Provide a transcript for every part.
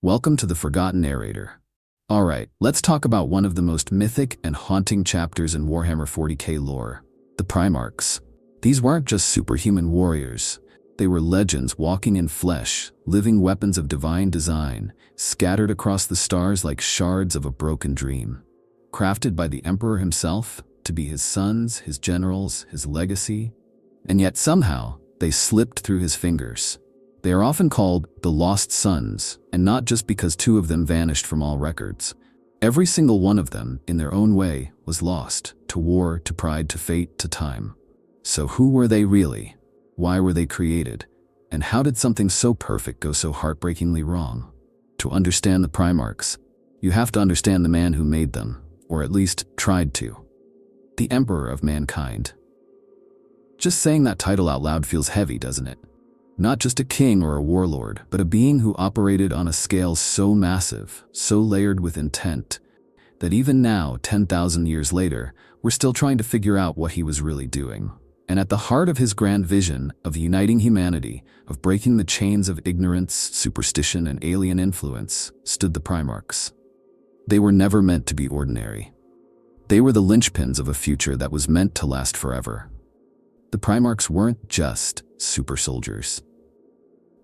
Welcome to the Forgotten Narrator. Alright, let's talk about one of the most mythic and haunting chapters in Warhammer 40k lore, the Primarchs. These weren't just superhuman warriors. They were legends walking in flesh, living weapons of divine design, scattered across the stars like shards of a broken dream. Crafted by the Emperor himself, to be his sons, his generals, his legacy. And yet somehow, they slipped through his fingers. They are often called the Lost Sons, and not just because two of them vanished from all records. Every single one of them, in their own way, was lost, to war, to pride, to fate, to time. So who were they really? Why were they created? And how did something so perfect go so heartbreakingly wrong? To understand the Primarchs, you have to understand the man who made them, or at least tried to. The Emperor of Mankind. Just saying that title out loud feels heavy, doesn't it? Not just a king or a warlord, but a being who operated on a scale so massive, so layered with intent, that even now, 10,000 years later, we're still trying to figure out what he was really doing. And at the heart of his grand vision of uniting humanity, of breaking the chains of ignorance, superstition, and alien influence, stood the Primarchs. They were never meant to be ordinary. They were the linchpins of a future that was meant to last forever. The Primarchs weren't just super soldiers.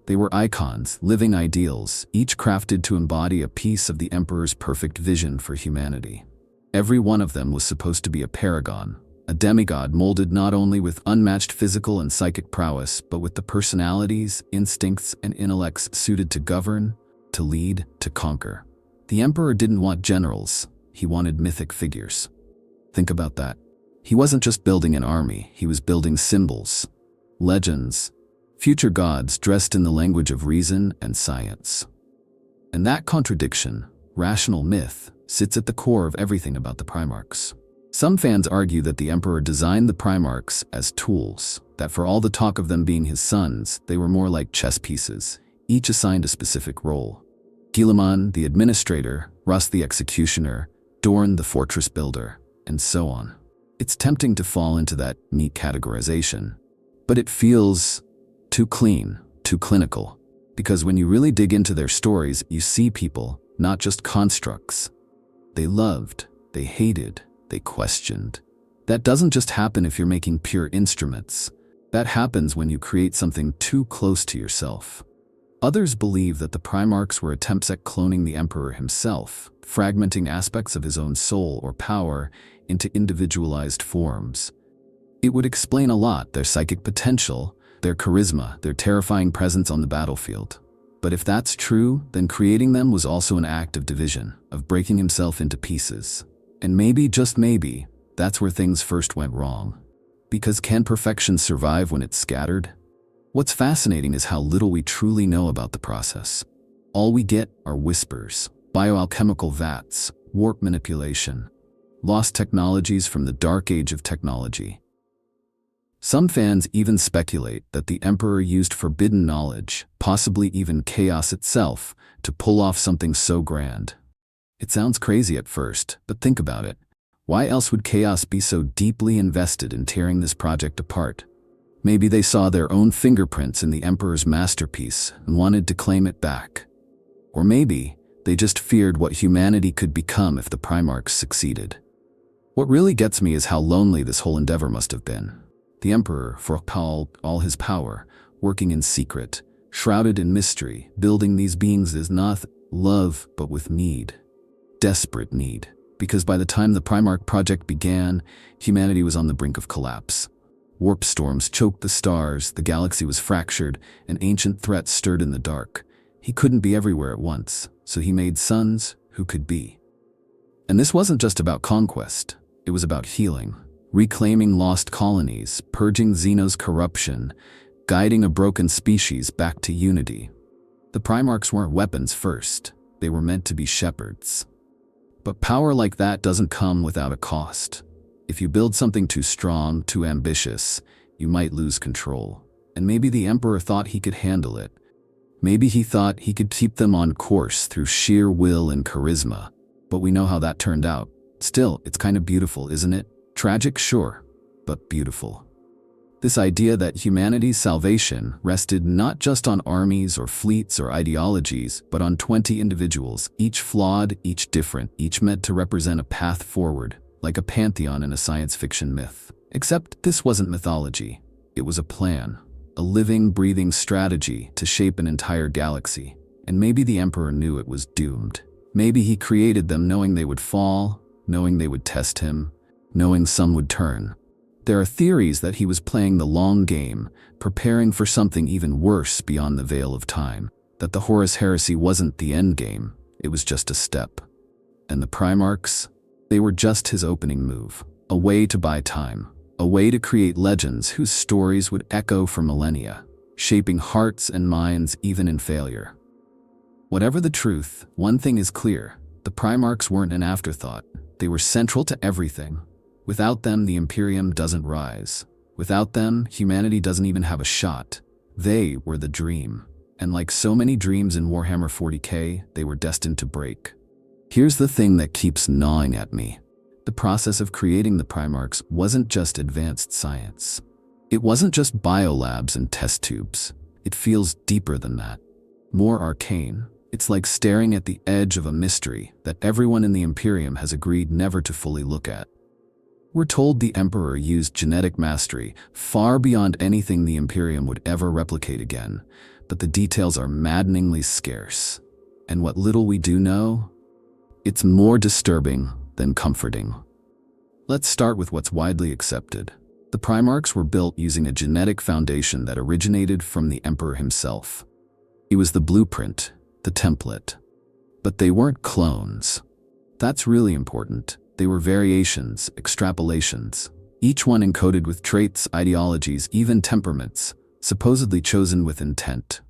They were icons, living ideals, each crafted to embody a piece of the Emperor's perfect vision for humanity. Every one of them was supposed to be a paragon, a demigod molded not only with unmatched physical and psychic prowess, but with the personalities, instincts, and intellects suited to govern, to lead, to conquer. The Emperor didn't want generals, he wanted mythic figures. Think about that. He wasn't just building an army, he was building symbols, legends, future gods dressed in the language of reason and science. And that contradiction, rational myth, sits at the core of everything about the Primarchs. Some fans argue that the Emperor designed the Primarchs as tools, that for all the talk of them being his sons, they were more like chess pieces, each assigned a specific role. Guilliman, the administrator, Russ the executioner, Dorn the fortress builder, and so on. It's tempting to fall into that neat categorization, but it feels too clean, too clinical, because when you really dig into their stories, you see people, not just constructs. They loved, they hated, they questioned. That doesn't just happen if you're making pure instruments. That happens when you create something too close to yourself. Others believe that the Primarchs were attempts at cloning the Emperor himself, fragmenting aspects of his own soul or power into individualized forms. It would explain a lot: their psychic potential, their charisma, their terrifying presence on the battlefield. But if that's true, then creating them was also an act of division, of breaking himself into pieces. And maybe, just maybe, that's where things first went wrong. Because can perfection survive when it's scattered? What's fascinating is how little we truly know about the process. All we get are whispers, bioalchemical vats, warp manipulation, lost technologies from the dark age of technology. Some fans even speculate that the Emperor used forbidden knowledge, possibly even chaos itself, to pull off something so grand. It sounds crazy at first, but think about it. Why else would chaos be so deeply invested in tearing this project apart? Maybe they saw their own fingerprints in the Emperor's masterpiece and wanted to claim it back. Or maybe they just feared what humanity could become if the Primarchs succeeded. What really gets me is how lonely this whole endeavor must have been. The Emperor, for all his power, working in secret, shrouded in mystery, building these beings is not love, but with need. Desperate need. Because by the time the Primarch project began, humanity was on the brink of collapse. Warp storms choked the stars, the galaxy was fractured, and ancient threats stirred in the dark. He couldn't be everywhere at once, so he made sons who could be. And this wasn't just about conquest, it was about healing. Reclaiming lost colonies, purging Xeno's corruption, guiding a broken species back to unity. The Primarchs weren't weapons first, they were meant to be shepherds. But power like that doesn't come without a cost. If you build something too strong, too ambitious, you might lose control. And maybe the Emperor thought he could handle it. Maybe he thought he could keep them on course through sheer will and charisma. But we know how that turned out. Still, it's kind of beautiful, isn't it? Tragic, sure, but beautiful. This idea that humanity's salvation rested not just on armies or fleets or ideologies, but on 20 individuals, each flawed, each different, each meant to represent a path forward, like a pantheon in a science fiction myth. Except this wasn't mythology. It was a plan, a living, breathing strategy to shape an entire galaxy. And maybe the Emperor knew it was doomed. Maybe he created them knowing they would fall, knowing they would test him, knowing some would turn. There are theories that he was playing the long game, preparing for something even worse beyond the veil of time, that the Horus Heresy wasn't the end game, it was just a step. And the Primarchs? They were just his opening move, a way to buy time, a way to create legends whose stories would echo for millennia, shaping hearts and minds even in failure. Whatever the truth, one thing is clear: the Primarchs weren't an afterthought. They were central to everything. Without them, the Imperium doesn't rise. Without them, humanity doesn't even have a shot. They were the dream. And like so many dreams in Warhammer 40k, they were destined to break. Here's the thing that keeps gnawing at me. The process of creating the Primarchs wasn't just advanced science. It wasn't just biolabs and test tubes. It feels deeper than that. More arcane. It's like staring at the edge of a mystery that everyone in the Imperium has agreed never to fully look at. We're told the Emperor used genetic mastery far beyond anything the Imperium would ever replicate again, but the details are maddeningly scarce. And what little we do know, it's more disturbing than comforting. Let's start with what's widely accepted. The Primarchs were built using a genetic foundation that originated from the Emperor himself. It was the blueprint, the template. But they weren't clones. That's really important. They were variations, extrapolations, each one encoded with traits, ideologies, even temperaments, supposedly chosen with intent.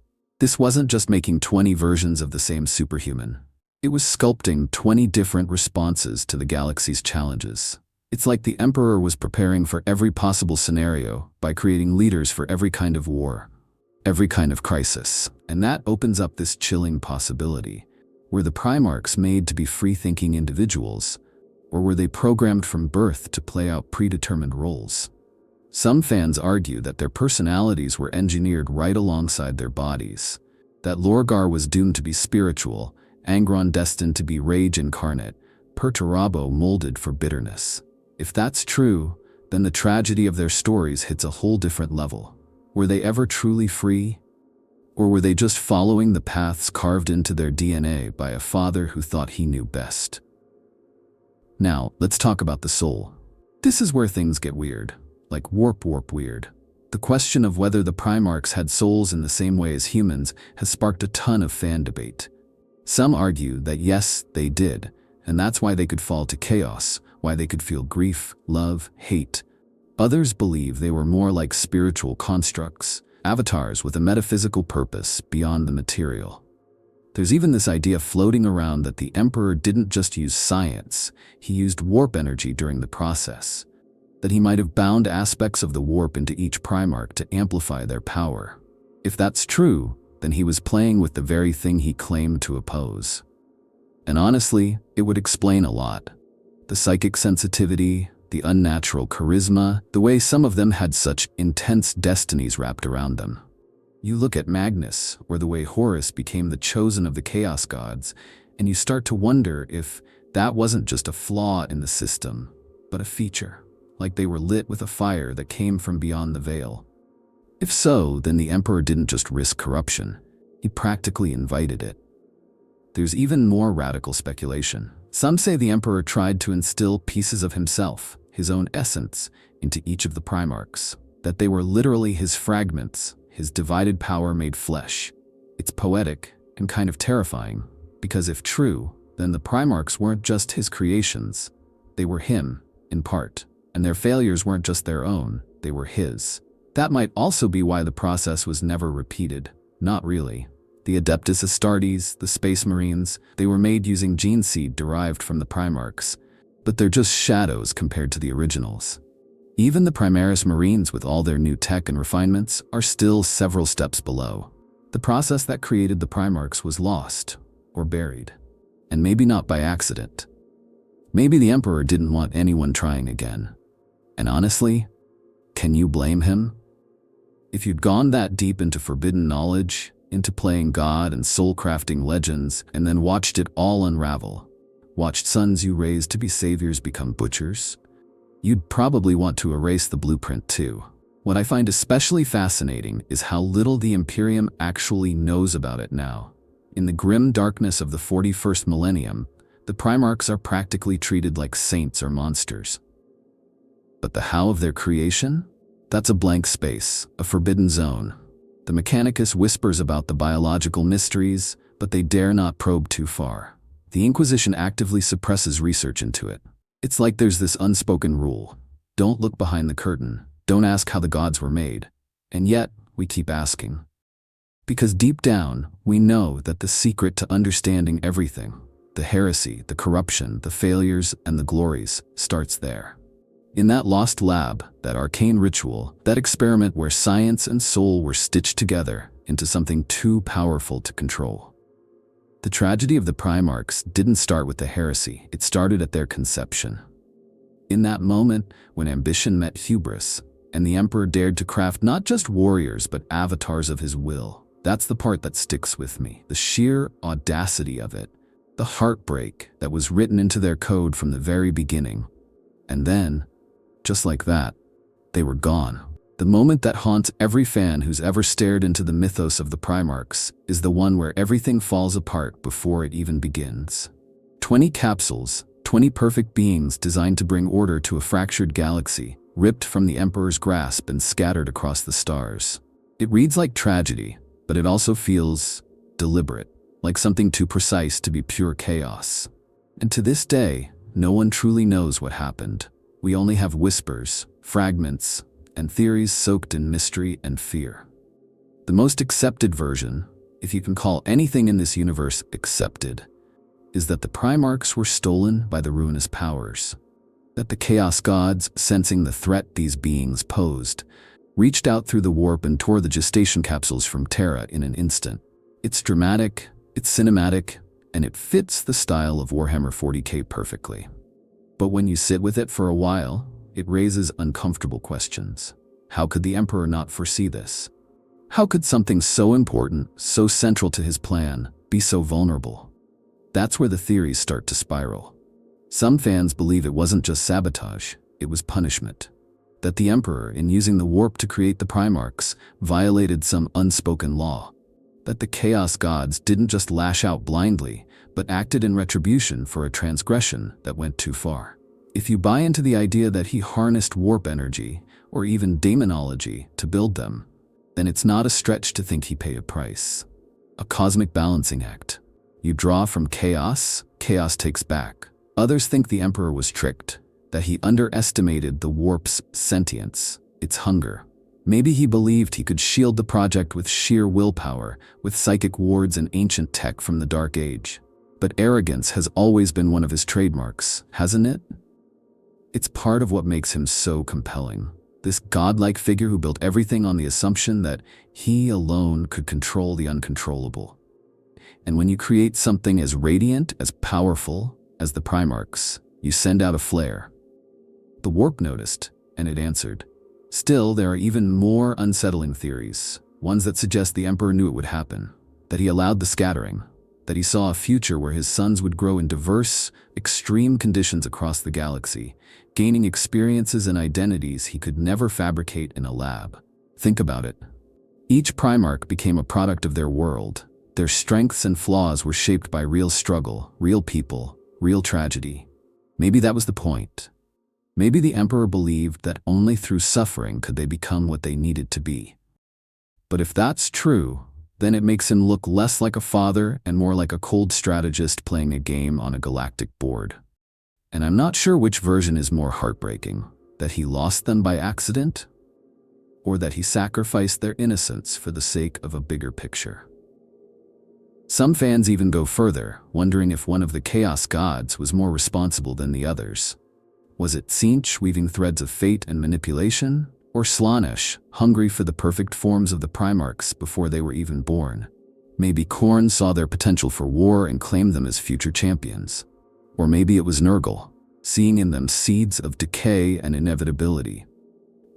This wasn't just making 20 versions of the same superhuman. It was sculpting 20 different responses to the galaxy's challenges. It's like the Emperor was preparing for every possible scenario by creating leaders for every kind of war, every kind of crisis. And that opens up this chilling possibility. Were the Primarchs made to be free-thinking individuals, or were they programmed from birth to play out predetermined roles? Some fans argue that their personalities were engineered right alongside their bodies, that Lorgar was doomed to be spiritual, Angron destined to be rage incarnate, Perturabo molded for bitterness. If that's true, then the tragedy of their stories hits a whole different level. Were they ever truly free? Or were they just following the paths carved into their DNA by a father who thought he knew best? Now, let's talk about the soul. This is where things get weird, like warp weird. The question of whether the Primarchs had souls in the same way as humans has sparked a ton of fan debate. Some argue that yes, they did, and that's why they could fall to chaos, why they could feel grief, love, hate. Others believe they were more like spiritual constructs, avatars with a metaphysical purpose beyond the material. There's even this idea floating around that the Emperor didn't just use science, he used warp energy during the process. That he might have bound aspects of the warp into each Primarch to amplify their power. If that's true, then he was playing with the very thing he claimed to oppose. And honestly, it would explain a lot. The psychic sensitivity, the unnatural charisma, the way some of them had such intense destinies wrapped around them. You look at Magnus, or the way Horus became the chosen of the Chaos Gods, and you start to wonder if that wasn't just a flaw in the system, but a feature, like they were lit with a fire that came from beyond the veil. If so, then the Emperor didn't just risk corruption, he practically invited it. There's even more radical speculation. Some say the Emperor tried to instill pieces of himself, his own essence, into each of the Primarchs, that they were literally his fragments, his divided power made flesh. It's poetic and kind of terrifying, because if true, then the Primarchs weren't just his creations. They were him, in part, and their failures weren't just their own, they were his. That might also be why the process was never repeated. Not really. The Adeptus Astartes, the Space Marines, they were made using gene seed derived from the Primarchs, but they're just shadows compared to the originals. Even the Primaris Marines with all their new tech and refinements are still several steps below. The process that created the Primarchs was lost, or buried. And maybe not by accident. Maybe the Emperor didn't want anyone trying again. And honestly, can you blame him? If you'd gone that deep into forbidden knowledge, into playing God and soul-crafting legends, and then watched it all unravel, watched sons you raised to be saviors become butchers, you'd probably want to erase the blueprint too. What I find especially fascinating is how little the Imperium actually knows about it now. In the grim darkness of the 41st millennium, the Primarchs are practically treated like saints or monsters. But the how of their creation? That's a blank space, a forbidden zone. The Mechanicus whispers about the biological mysteries, but they dare not probe too far. The Inquisition actively suppresses research into it. It's like there's this unspoken rule. Don't look behind the curtain. Don't ask how the gods were made. And yet, we keep asking. Because deep down, we know that the secret to understanding everything, the heresy, the corruption, the failures, and the glories, starts there. In that lost lab, that arcane ritual, that experiment where science and soul were stitched together into something too powerful to control. The tragedy of the Primarchs didn't start with the heresy, it started at their conception. In that moment, when ambition met hubris, and the Emperor dared to craft not just warriors but avatars of his will. That's the part that sticks with me. The sheer audacity of it. The heartbreak that was written into their code from the very beginning. And then, just like that, they were gone. The moment that haunts every fan who's ever stared into the mythos of the Primarchs is the one where everything falls apart before it even begins. 20 capsules, 20 perfect beings designed to bring order to a fractured galaxy, ripped from the Emperor's grasp and scattered across the stars. It reads like tragedy, but it also feels deliberate, like something too precise to be pure chaos. And to this day, no one truly knows what happened. We only have whispers, fragments, and theories soaked in mystery and fear. The most accepted version, if you can call anything in this universe accepted, is that the Primarchs were stolen by the ruinous powers. That the Chaos Gods, sensing the threat these beings posed, reached out through the warp and tore the gestation capsules from Terra in an instant. It's dramatic, it's cinematic, and it fits the style of Warhammer 40k perfectly. But when you sit with it for a while, it raises uncomfortable questions. How could the Emperor not foresee this? How could something so important, so central to his plan, be so vulnerable? That's where the theories start to spiral. Some fans believe it wasn't just sabotage, it was punishment. That the Emperor, in using the warp to create the Primarchs, violated some unspoken law. That the Chaos Gods didn't just lash out blindly, but acted in retribution for a transgression that went too far. If you buy into the idea that he harnessed warp energy, or even demonology, to build them, then it's not a stretch to think he paid a price. A cosmic balancing act. You draw from chaos, chaos takes back. Others think the Emperor was tricked, that he underestimated the warp's sentience, its hunger. Maybe he believed he could shield the project with sheer willpower, with psychic wards and ancient tech from the Dark Age. But arrogance has always been one of his trademarks, hasn't it? It's part of what makes him so compelling. This godlike figure who built everything on the assumption that he alone could control the uncontrollable. And when you create something as radiant, as powerful as the Primarchs, you send out a flare. The warp noticed, and it answered. Still, there are even more unsettling theories, ones that suggest the Emperor knew it would happen, that he allowed the scattering, that he saw a future where his sons would grow in diverse, extreme conditions across the galaxy, gaining experiences and identities he could never fabricate in a lab. Think about it. Each Primarch became a product of their world. Their strengths and flaws were shaped by real struggle, real people, real tragedy. Maybe that was the point. Maybe the Emperor believed that only through suffering could they become what they needed to be. But if that's true, then it makes him look less like a father and more like a cold strategist playing a game on a galactic board. And I'm not sure which version is more heartbreaking, that he lost them by accident, or that he sacrificed their innocence for the sake of a bigger picture. Some fans even go further, wondering if one of the Chaos Gods was more responsible than the others. Was it Tzeentch weaving threads of fate and manipulation? Or Slaanesh, hungry for the perfect forms of the Primarchs before they were even born? Maybe Khorne saw their potential for war and claimed them as future champions. Or maybe it was Nurgle, seeing in them seeds of decay and inevitability.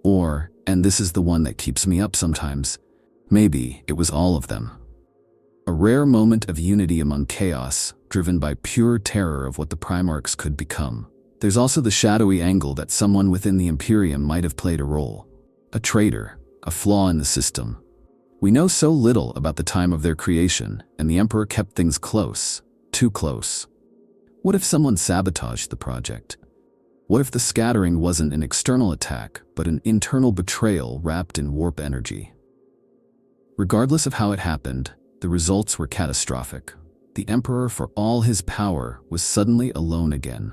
Or, And this is the one that keeps me up sometimes. Maybe it was all of them. A rare moment of unity among chaos, driven by pure terror of what the Primarchs could become. There's also the shadowy angle that someone within the Imperium might have played a role. A traitor, a flaw in the system. We know so little about the time of their creation, and the Emperor kept things close, too close. What if someone sabotaged the project? What if the scattering wasn't an external attack, but an internal betrayal wrapped in warp energy? Regardless of how it happened, the results were catastrophic. The Emperor, for all his power, was suddenly alone again.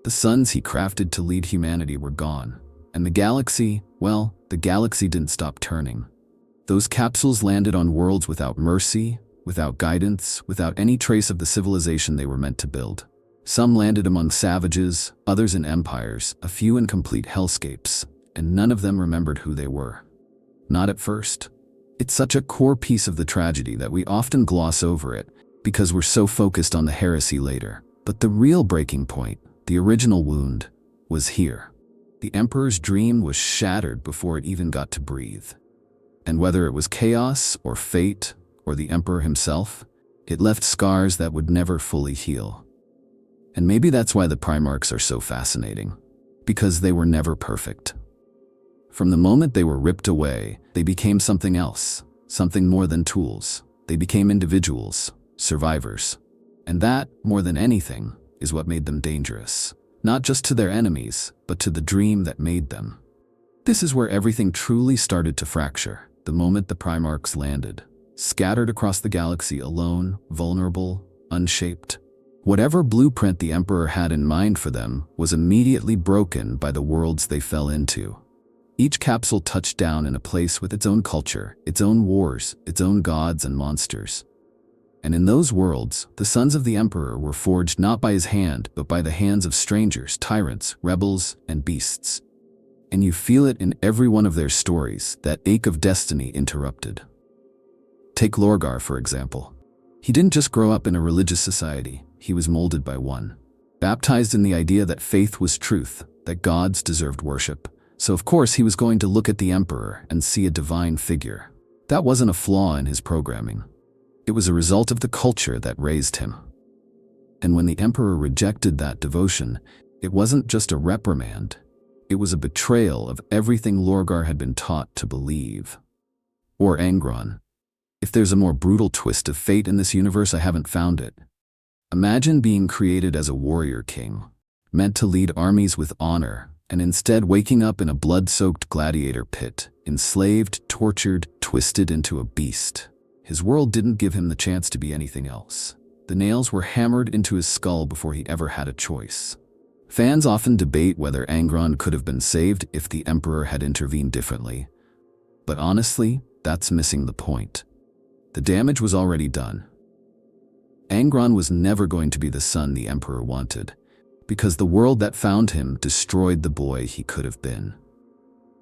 The suns he crafted to lead humanity were gone. And the galaxy, well, the galaxy didn't stop turning. Those capsules landed on worlds without mercy, without guidance, without any trace of the civilization they were meant to build. Some landed among savages, others in empires, a few in complete hellscapes, and none of them remembered who they were. Not at first. It's such a core piece of the tragedy that we often gloss over it because we're so focused on the heresy later. But the real breaking point, the original wound, was here. The Emperor's dream was shattered before it even got to breathe. And whether it was chaos or fate or the Emperor himself, it left scars that would never fully heal. And maybe that's why the Primarchs are so fascinating, because they were never perfect. From the moment they were ripped away, they became something else, something more than tools. They became individuals, survivors. And that, more than anything, is what made them dangerous. Not just to their enemies, but to the dream that made them. This is where everything truly started to fracture, the moment the Primarchs landed, scattered across the galaxy alone, vulnerable, unshaped. Whatever blueprint the Emperor had in mind for them was immediately broken by the worlds they fell into. Each capsule touched down in a place with its own culture, its own wars, its own gods and monsters. And in those worlds, the sons of the Emperor were forged not by his hand, but by the hands of strangers, tyrants, rebels, and beasts. And you feel it in every one of their stories, that ache of destiny interrupted. Take Lorgar, for example. He didn't just grow up in a religious society, he was molded by one. Baptized in the idea that faith was truth, that gods deserved worship. So of course he was going to look at the Emperor and see a divine figure. That wasn't a flaw in his programming. It was a result of the culture that raised him. And when the Emperor rejected that devotion, it wasn't just a reprimand. It was a betrayal of everything Lorgar had been taught to believe. Or Angron. If there's a more brutal twist of fate in this universe, I haven't found it. Imagine being created as a warrior king, meant to lead armies with honor, and instead waking up in a blood-soaked gladiator pit, enslaved, tortured, twisted into a beast. His world didn't give him the chance to be anything else. The nails were hammered into his skull before he ever had a choice. Fans often debate whether Angron could have been saved if the Emperor had intervened differently. But honestly, that's missing the point. The damage was already done. Angron was never going to be the son the Emperor wanted, because the world that found him destroyed the boy he could have been.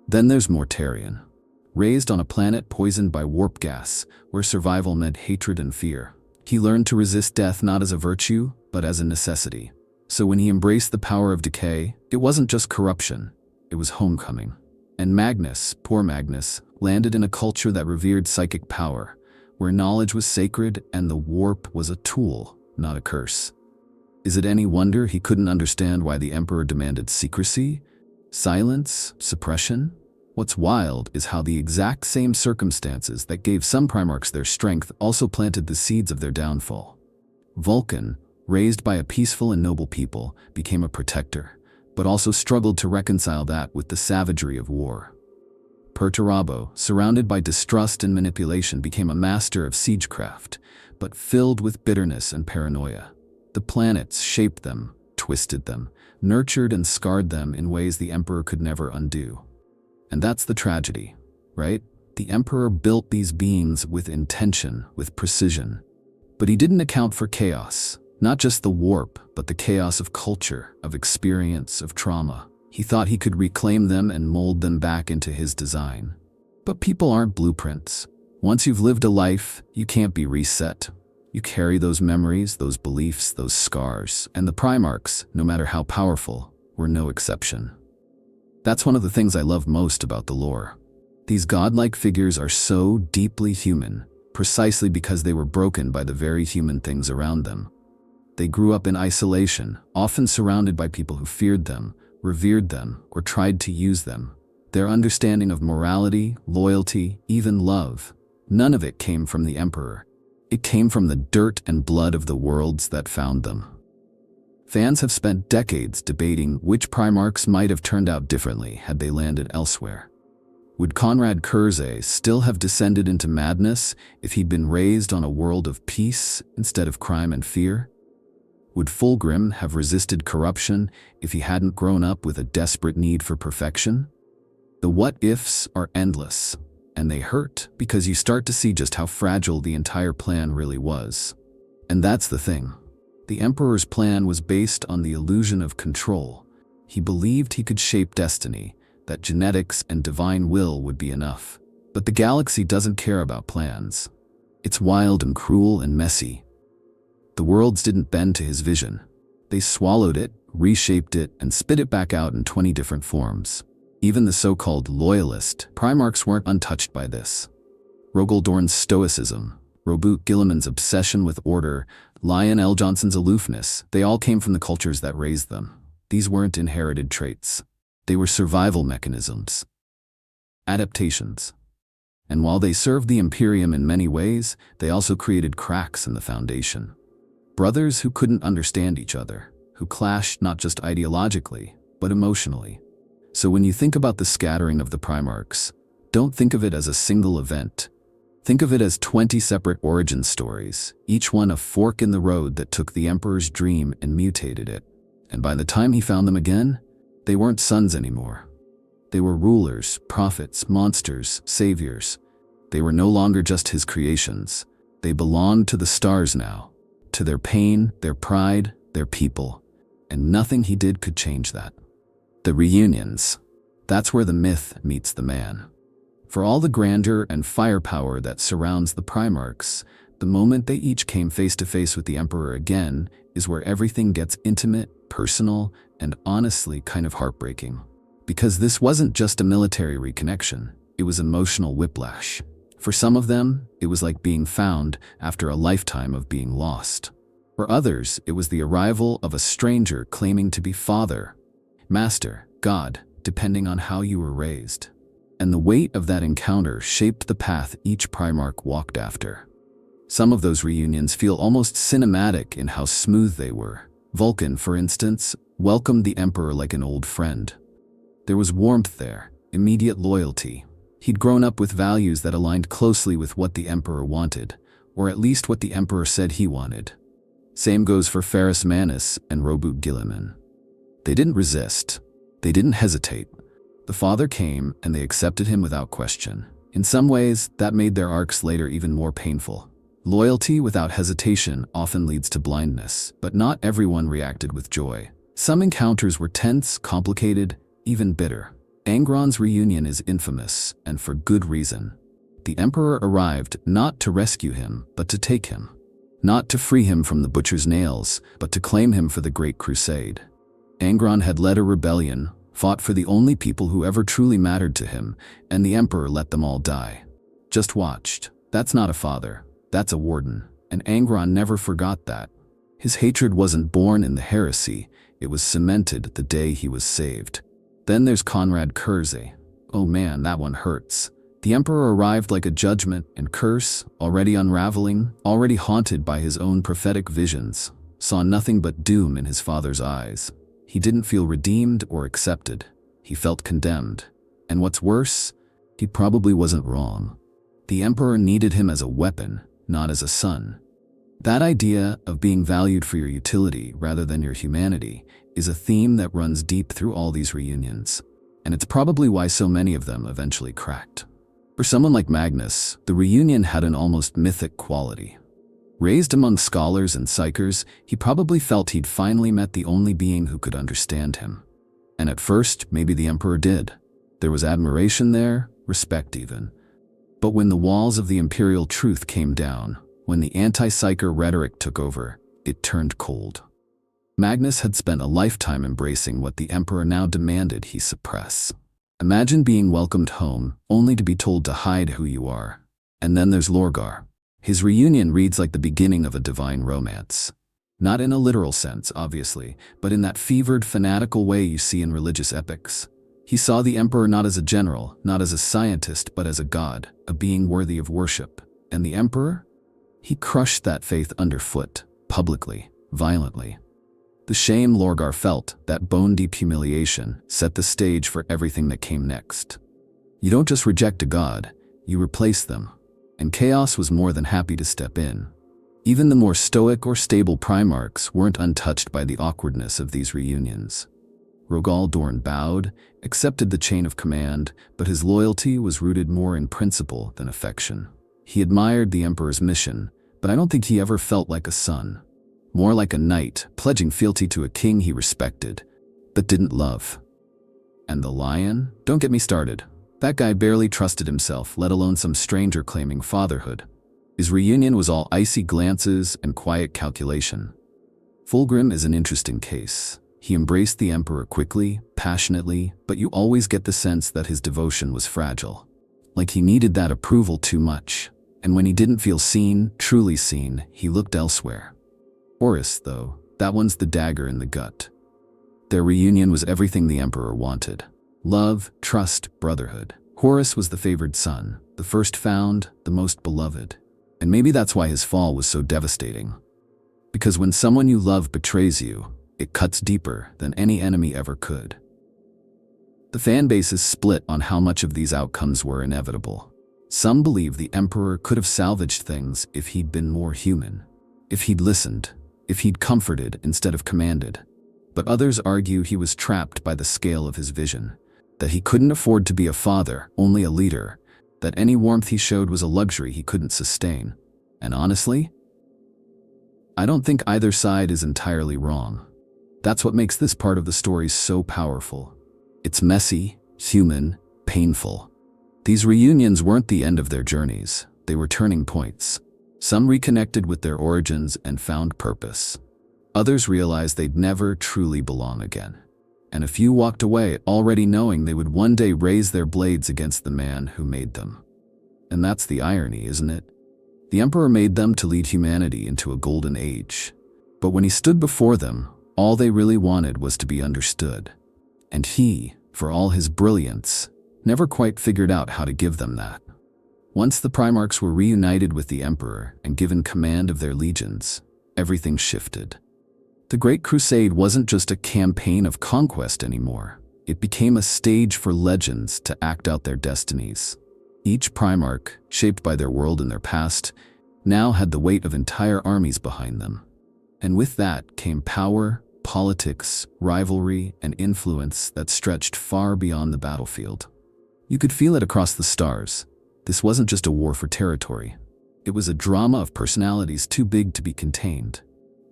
Then there's Mortarion. Raised on a planet poisoned by warp gas, where survival meant hatred and fear. He learned to resist death not as a virtue, but as a necessity. So when he embraced the power of decay, it wasn't just corruption, it was homecoming. And Magnus, poor Magnus, landed in a culture that revered psychic power, where knowledge was sacred and the warp was a tool, not a curse. Is it any wonder he couldn't understand why the Emperor demanded secrecy, silence, suppression? What's wild is how the exact same circumstances that gave some Primarchs their strength also planted the seeds of their downfall. Vulcan, raised by a peaceful and noble people, became a protector, but also struggled to reconcile that with the savagery of war. Perturabo, surrounded by distrust and manipulation, became a master of siegecraft, but filled with bitterness and paranoia. The planets shaped them, twisted them, nurtured and scarred them in ways the Emperor could never undo. And that's the tragedy, right? The Emperor built these beings with intention, with precision. But he didn't account for chaos, not just the warp, but the chaos of culture, of experience, of trauma. He thought he could reclaim them and mold them back into his design. But people aren't blueprints. Once you've lived a life, you can't be reset. You carry those memories, those beliefs, those scars, and the Primarchs, no matter how powerful, were no exception. That's one of the things I love most about the lore. These godlike figures are so deeply human, precisely because they were broken by the very human things around them. They grew up in isolation, often surrounded by people who feared them, revered them, or tried to use them. Their understanding of morality, loyalty, even love, none of it came from the Emperor. It came from the dirt and blood of the worlds that found them. Fans have spent decades debating which Primarchs might have turned out differently had they landed elsewhere. Would Conrad Curzay still have descended into madness if he'd been raised on a world of peace instead of crime and fear? Would Fulgrim have resisted corruption if he hadn't grown up with a desperate need for perfection? The what-ifs are endless, and they hurt because you start to see just how fragile the entire plan really was. And that's the thing. The Emperor's plan was based on the illusion of control. He believed he could shape destiny, that genetics and divine will would be enough. But the galaxy doesn't care about plans. It's wild and cruel and messy. The worlds didn't bend to his vision. They swallowed it, reshaped it, and spit it back out in 20 different forms. Even the so-called loyalist Primarchs weren't untouched by this. Rogel Dorn's stoicism, Roboute Guilliman's obsession with order, Lion L. Johnson's aloofness, they all came from the cultures that raised them. These weren't inherited traits. They were survival mechanisms. Adaptations. And while they served the Imperium in many ways, they also created cracks in the foundation. Brothers who couldn't understand each other, who clashed not just ideologically, but emotionally. So when you think about the scattering of the Primarchs, don't think of it as a single event. Think of it as 20 separate origin stories, each one a fork in the road that took the Emperor's dream and mutated it. And by the time he found them again, they weren't sons anymore. They were rulers, prophets, monsters, saviors. They were no longer just his creations. They belonged to the stars now, to their pain, their pride, their people. And nothing he did could change that. The reunions. That's where the myth meets the man. For all the grandeur and firepower that surrounds the Primarchs, the moment they each came face to face with the Emperor again is where everything gets intimate, personal, and honestly kind of heartbreaking. Because this wasn't just a military reconnection, it was emotional whiplash. For some of them, it was like being found after a lifetime of being lost. For others, it was the arrival of a stranger claiming to be father, master, God, depending on how you were raised. And the weight of that encounter shaped the path each Primarch walked after. Some of those reunions feel almost cinematic in how smooth they were. Vulcan, for instance, welcomed the Emperor like an old friend. There was warmth there, immediate loyalty. He'd grown up with values that aligned closely with what the Emperor wanted, or at least what the Emperor said he wanted. Same goes for Ferrus Manus and Roboute Guilliman. They didn't resist. They didn't hesitate. The father came, and they accepted him without question. In some ways, that made their arcs later even more painful. Loyalty without hesitation often leads to blindness, but not everyone reacted with joy. Some encounters were tense, complicated, even bitter. Angron's reunion is infamous, and for good reason. The Emperor arrived not to rescue him, but to take him. Not to free him from the butcher's nails, but to claim him for the Great Crusade. Angron had led a rebellion, fought for the only people who ever truly mattered to him, and the Emperor let them all die. Just watched. That's not a father. That's a warden. And Angron never forgot that. His hatred wasn't born in the heresy. It was cemented the day he was saved. Then there's Conrad Curzay. Oh man, that one hurts. The Emperor arrived like a judgment and curse, already unraveling, already haunted by his own prophetic visions, saw nothing but doom in his father's eyes. He didn't feel redeemed or accepted. He felt condemned. And what's worse, he probably wasn't wrong. The Emperor needed him as a weapon, not as a son. That idea of being valued for your utility rather than your humanity is a theme that runs deep through all these reunions, and it's probably why so many of them eventually cracked. For someone like Magnus, the reunion had an almost mythic quality. Raised among scholars and psychers, he probably felt he'd finally met the only being who could understand him. And at first, maybe the Emperor did. There was admiration there, respect even. But when the walls of the imperial truth came down, when the anti-psyker rhetoric took over, it turned cold. Magnus had spent a lifetime embracing what the Emperor now demanded he suppress. Imagine being welcomed home, only to be told to hide who you are. And then there's Lorgar. His reunion reads like the beginning of a divine romance. Not in a literal sense, obviously, but in that fevered, fanatical way you see in religious epics. He saw the Emperor not as a general, not as a scientist, but as a god, a being worthy of worship. And the Emperor? He crushed that faith underfoot, publicly, violently. The shame Lorgar felt, that bone-deep humiliation, set the stage for everything that came next. You don't just reject a god, you replace them. And Chaos was more than happy to step in. Even the more stoic or stable Primarchs weren't untouched by the awkwardness of these reunions. Rogal Dorn bowed, accepted the chain of command, but his loyalty was rooted more in principle than affection. He admired the Emperor's mission, but I don't think he ever felt like a son. More like a knight, pledging fealty to a king he respected, but didn't love. And the Lion? Don't get me started. That guy barely trusted himself, let alone some stranger claiming fatherhood. His reunion was all icy glances and quiet calculation. Fulgrim is an interesting case. He embraced the Emperor quickly, passionately, but you always get the sense that his devotion was fragile. Like he needed that approval too much. And when he didn't feel seen, truly seen, he looked elsewhere. Horus, though, that one's the dagger in the gut. Their reunion was everything the Emperor wanted. Love, trust, brotherhood. Horus was the favored son, the first found, the most beloved. And maybe that's why his fall was so devastating. Because when someone you love betrays you, it cuts deeper than any enemy ever could. The fan base is split on how much of these outcomes were inevitable. Some believe the Emperor could have salvaged things if he'd been more human, if he'd listened, if he'd comforted instead of commanded. But others argue he was trapped by the scale of his vision, that he couldn't afford to be a father, only a leader, that any warmth he showed was a luxury he couldn't sustain. And honestly, I don't think either side is entirely wrong. That's what makes this part of the story so powerful. It's messy, human, painful. These reunions weren't the end of their journeys, they were turning points. Some reconnected with their origins and found purpose. Others realized they'd never truly belong again. And a few walked away already knowing they would one day raise their blades against the man who made them. And that's the irony, isn't it? The Emperor made them to lead humanity into a golden age. But when he stood before them, all they really wanted was to be understood. And he, for all his brilliance, never quite figured out how to give them that. Once the Primarchs were reunited with the Emperor and given command of their legions, everything shifted. The Great Crusade wasn't just a campaign of conquest anymore. It became a stage for legends to act out their destinies. Each Primarch, shaped by their world and their past, now had the weight of entire armies behind them. And with that came power, politics, rivalry, and influence that stretched far beyond the battlefield. You could feel it across the stars. This wasn't just a war for territory. It was a drama of personalities too big to be contained.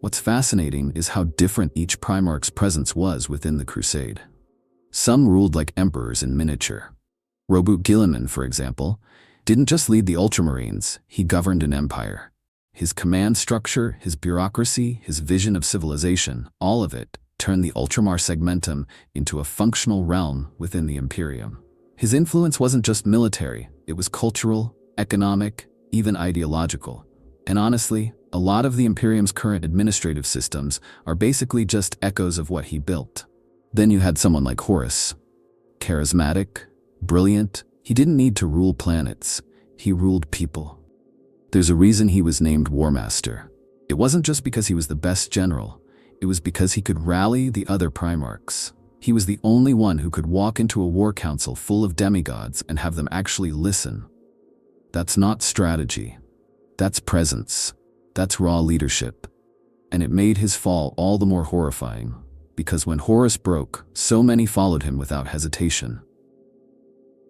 What's fascinating is how different each Primarch's presence was within the Crusade. Some ruled like emperors in miniature. Roboute Guilliman, for example, didn't just lead the Ultramarines, he governed an empire. His command structure, his bureaucracy, his vision of civilization, all of it turned the Ultramar Segmentum into a functional realm within the Imperium. His influence wasn't just military, it was cultural, economic, even ideological. And honestly, a lot of the Imperium's current administrative systems are basically just echoes of what he built. Then you had someone like Horus. Charismatic, brilliant, he didn't need to rule planets, he ruled people. There's a reason he was named War Master. It wasn't just because he was the best general, it was because he could rally the other Primarchs. He was the only one who could walk into a war council full of demigods and have them actually listen. That's not strategy. That's presence. That's raw leadership. And it made his fall all the more horrifying, because when Horus broke, so many followed him without hesitation.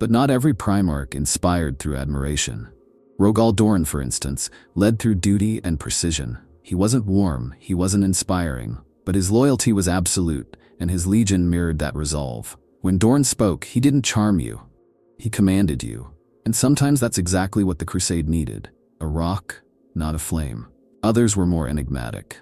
But not every Primarch inspired through admiration. Rogal Dorn, for instance, led through duty and precision. He wasn't warm, he wasn't inspiring, but his loyalty was absolute, and his legion mirrored that resolve. When Dorn spoke, he didn't charm you. He commanded you. And sometimes that's exactly what the Crusade needed. A rock, not a flame. Others were more enigmatic.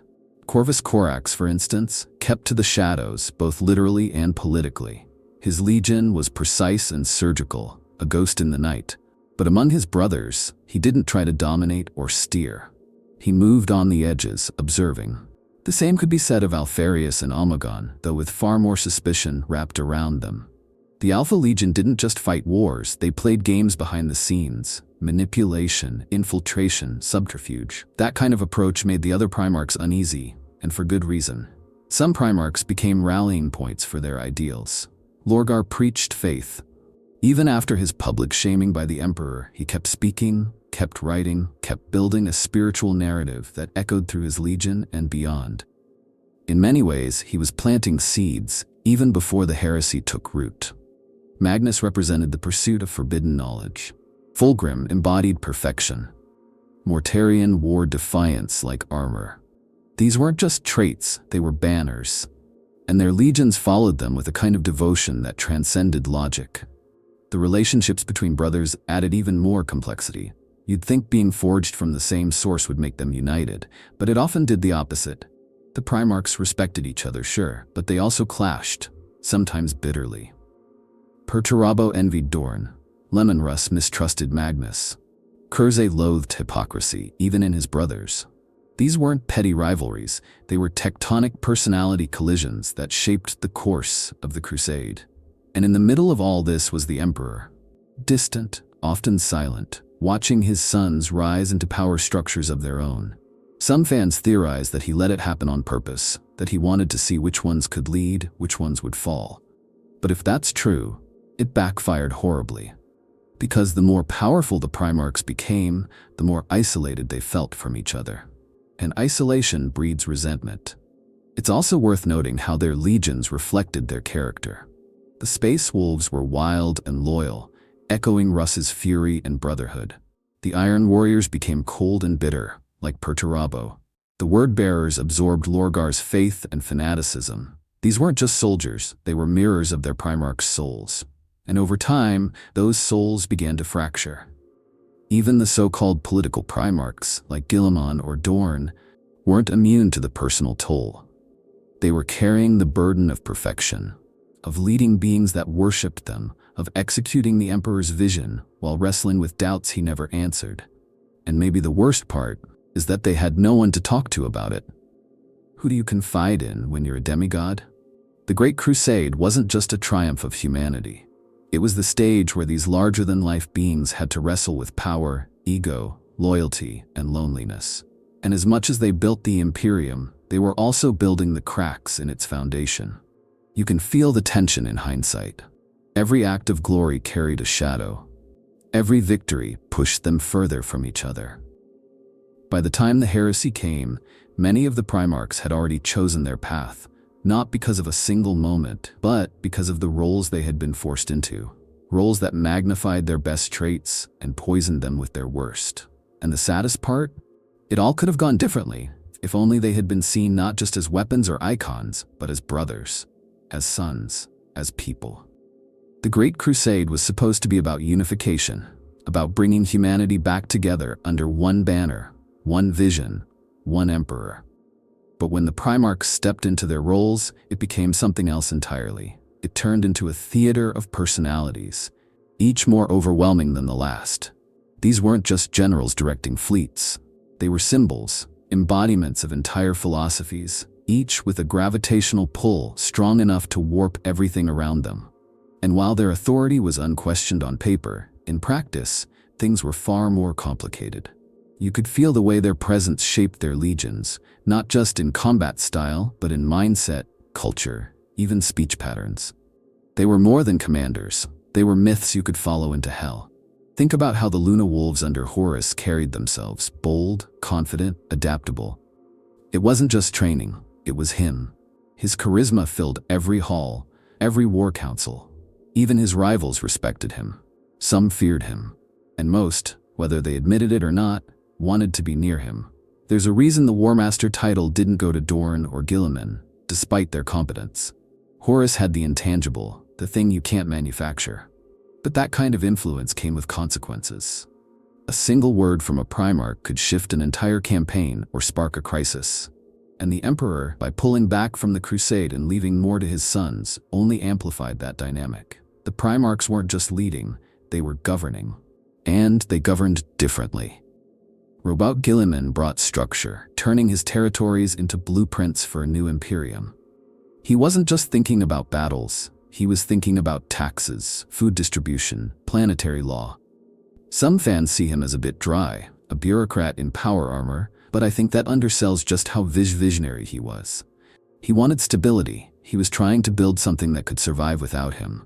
Corvus Corax, for instance, kept to the shadows, both literally and politically. His legion was precise and surgical, a ghost in the night. But among his brothers, he didn't try to dominate or steer. He moved on the edges, observing. The same could be said of Alfarius and Almagon, though with far more suspicion wrapped around them. The Alpha Legion didn't just fight wars, they played games behind the scenes. Manipulation, infiltration, subterfuge. That kind of approach made the other Primarchs uneasy, and for good reason. Some Primarchs became rallying points for their ideals. Lorgar preached faith. Even after his public shaming by the Emperor, he kept speaking, kept writing, kept building a spiritual narrative that echoed through his legion and beyond. In many ways, he was planting seeds, even before the heresy took root. Magnus represented the pursuit of forbidden knowledge. Fulgrim embodied perfection. Mortarion wore defiance like armor. These weren't just traits, they were banners. And their legions followed them with a kind of devotion that transcended logic. The relationships between brothers added even more complexity. You'd think being forged from the same source would make them united, but it often did the opposite. The Primarchs respected each other, sure, but they also clashed, sometimes bitterly. Perturabo envied Dorn. Lemonruss mistrusted Magnus. Crusade loathed hypocrisy, even in his brothers. These weren't petty rivalries, they were tectonic personality collisions that shaped the course of the crusade. And in the middle of all this was the Emperor. Distant, often silent, watching his sons rise into power structures of their own. Some fans theorized that he let it happen on purpose, that he wanted to see which ones could lead, which ones would fall. But if that's true, it backfired horribly. Because the more powerful the Primarchs became, the more isolated they felt from each other. And isolation breeds resentment. It's also worth noting how their legions reflected their character. The Space Wolves were wild and loyal, echoing Russ's fury and brotherhood. The Iron Warriors became cold and bitter, like Perturabo. The Word-Bearers absorbed Lorgar's faith and fanaticism. These weren't just soldiers, they were mirrors of their Primarchs' souls. And over time, those souls began to fracture. Even the so-called political Primarchs, like Guilliman or Dorn, weren't immune to the personal toll. They were carrying the burden of perfection, of leading beings that worshipped them, of executing the Emperor's vision while wrestling with doubts he never answered. And maybe the worst part is that they had no one to talk to about it. Who do you confide in when you're a demigod? The Great Crusade wasn't just a triumph of humanity. It was the stage where these larger-than-life beings had to wrestle with power, ego, loyalty, and loneliness. And as much as they built the Imperium, they were also building the cracks in its foundation. You can feel the tension in hindsight. Every act of glory carried a shadow. Every victory pushed them further from each other. By the time the heresy came, many of the Primarchs had already chosen their path, not because of a single moment, but because of the roles they had been forced into. Roles that magnified their best traits and poisoned them with their worst. And the saddest part? It all could have gone differently, if only they had been seen not just as weapons or icons, but as brothers, as sons, as people. The Great Crusade was supposed to be about unification, about bringing humanity back together under one banner, one vision, one emperor. But when the Primarchs stepped into their roles, it became something else entirely. It turned into a theater of personalities, each more overwhelming than the last. These weren't just generals directing fleets. They were symbols, embodiments of entire philosophies, each with a gravitational pull strong enough to warp everything around them. And while their authority was unquestioned on paper, in practice, things were far more complicated. You could feel the way their presence shaped their legions, not just in combat style, but in mindset, culture, even speech patterns. They were more than commanders. They were myths you could follow into hell. Think about how the Luna Wolves under Horus carried themselves, bold, confident, adaptable. It wasn't just training, it was him. His charisma filled every hall, every war council. Even his rivals respected him. Some feared him. And most, whether they admitted it or not, wanted to be near him. There's a reason the War Master title didn't go to Dorn or Guilliman, despite their competence. Horus had the intangible, the thing you can't manufacture. But that kind of influence came with consequences. A single word from a Primarch could shift an entire campaign or spark a crisis. And the emperor, by pulling back from the crusade and leaving more to his sons, only amplified that dynamic. The Primarchs weren't just leading, they were governing. And they governed differently. Robert Guilliman brought structure, turning his territories into blueprints for a new imperium. He wasn't just thinking about battles, he was thinking about taxes, food distribution, planetary law. Some fans see him as a bit dry, a bureaucrat in power armor, but I think that undersells just how visionary he was. He wanted stability. He was trying to build something that could survive without him.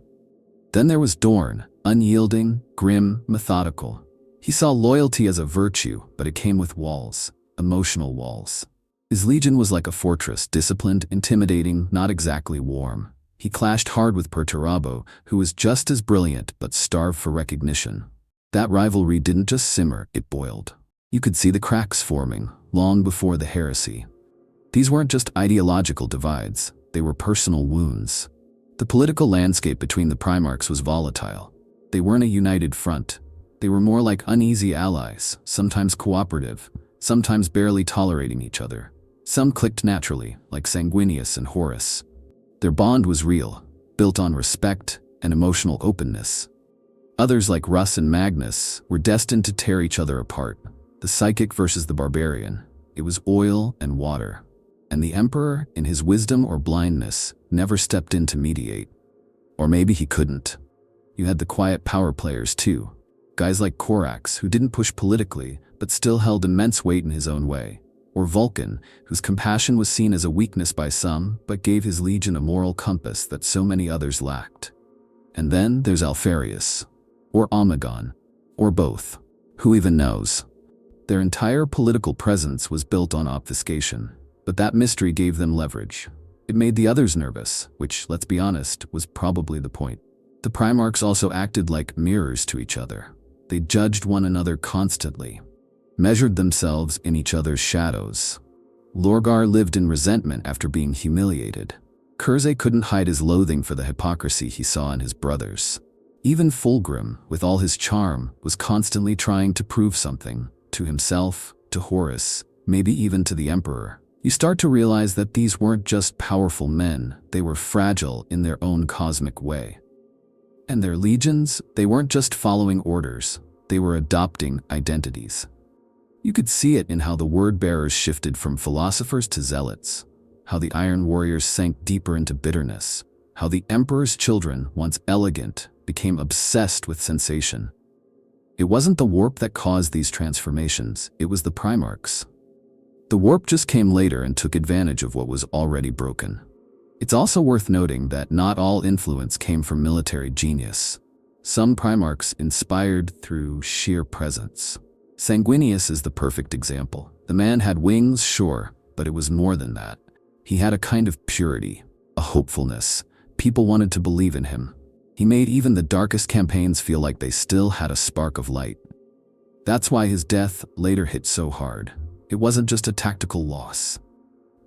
Then there was Dorn, unyielding, grim, methodical. He saw loyalty as a virtue, but it came with walls, emotional walls. His legion was like a fortress, disciplined, intimidating, not exactly warm. He clashed hard with Perturabo, who was just as brilliant but starved for recognition. That rivalry didn't just simmer, it boiled. You could see the cracks forming, long before the heresy. These weren't just ideological divides, they were personal wounds. The political landscape between the Primarchs was volatile. They weren't a united front. They were more like uneasy allies, sometimes cooperative, sometimes barely tolerating each other. Some clicked naturally, like Sanguinius and Horus. Their bond was real, built on respect and emotional openness. Others, like Russ and Magnus, were destined to tear each other apart. The psychic versus the barbarian. It was oil and water. And the Emperor, in his wisdom or blindness, never stepped in to mediate. Or maybe he couldn't. You had the quiet power players too. Guys like Korax, who didn't push politically, but still held immense weight in his own way. Or Vulcan, whose compassion was seen as a weakness by some, but gave his legion a moral compass that so many others lacked. And then there's Alfarius. Or Omegon. Or both. Who even knows? Their entire political presence was built on obfuscation. But that mystery gave them leverage. It made the others nervous, which, let's be honest, was probably the point. The Primarchs also acted like mirrors to each other. They judged one another constantly, measured themselves in each other's shadows. Lorgar lived in resentment after being humiliated. Curzay couldn't hide his loathing for the hypocrisy he saw in his brothers. Even Fulgrim, with all his charm, was constantly trying to prove something, to himself, to Horus, maybe even to the Emperor. You start to realize that these weren't just powerful men, they were fragile in their own cosmic way. And their legions, they weren't just following orders, they were adopting identities. You could see it in how the word-bearers shifted from philosophers to zealots, how the Iron Warriors sank deeper into bitterness, how the Emperor's children, once elegant, became obsessed with sensation. It wasn't the warp that caused these transformations, it was the Primarchs. The warp just came later and took advantage of what was already broken. It's also worth noting that not all influence came from military genius. Some Primarchs inspired through sheer presence. Sanguinius is the perfect example. The man had wings, sure, but it was more than that. He had a kind of purity, a hopefulness. People wanted to believe in him. He made even the darkest campaigns feel like they still had a spark of light. That's why his death later hit so hard. It wasn't just a tactical loss.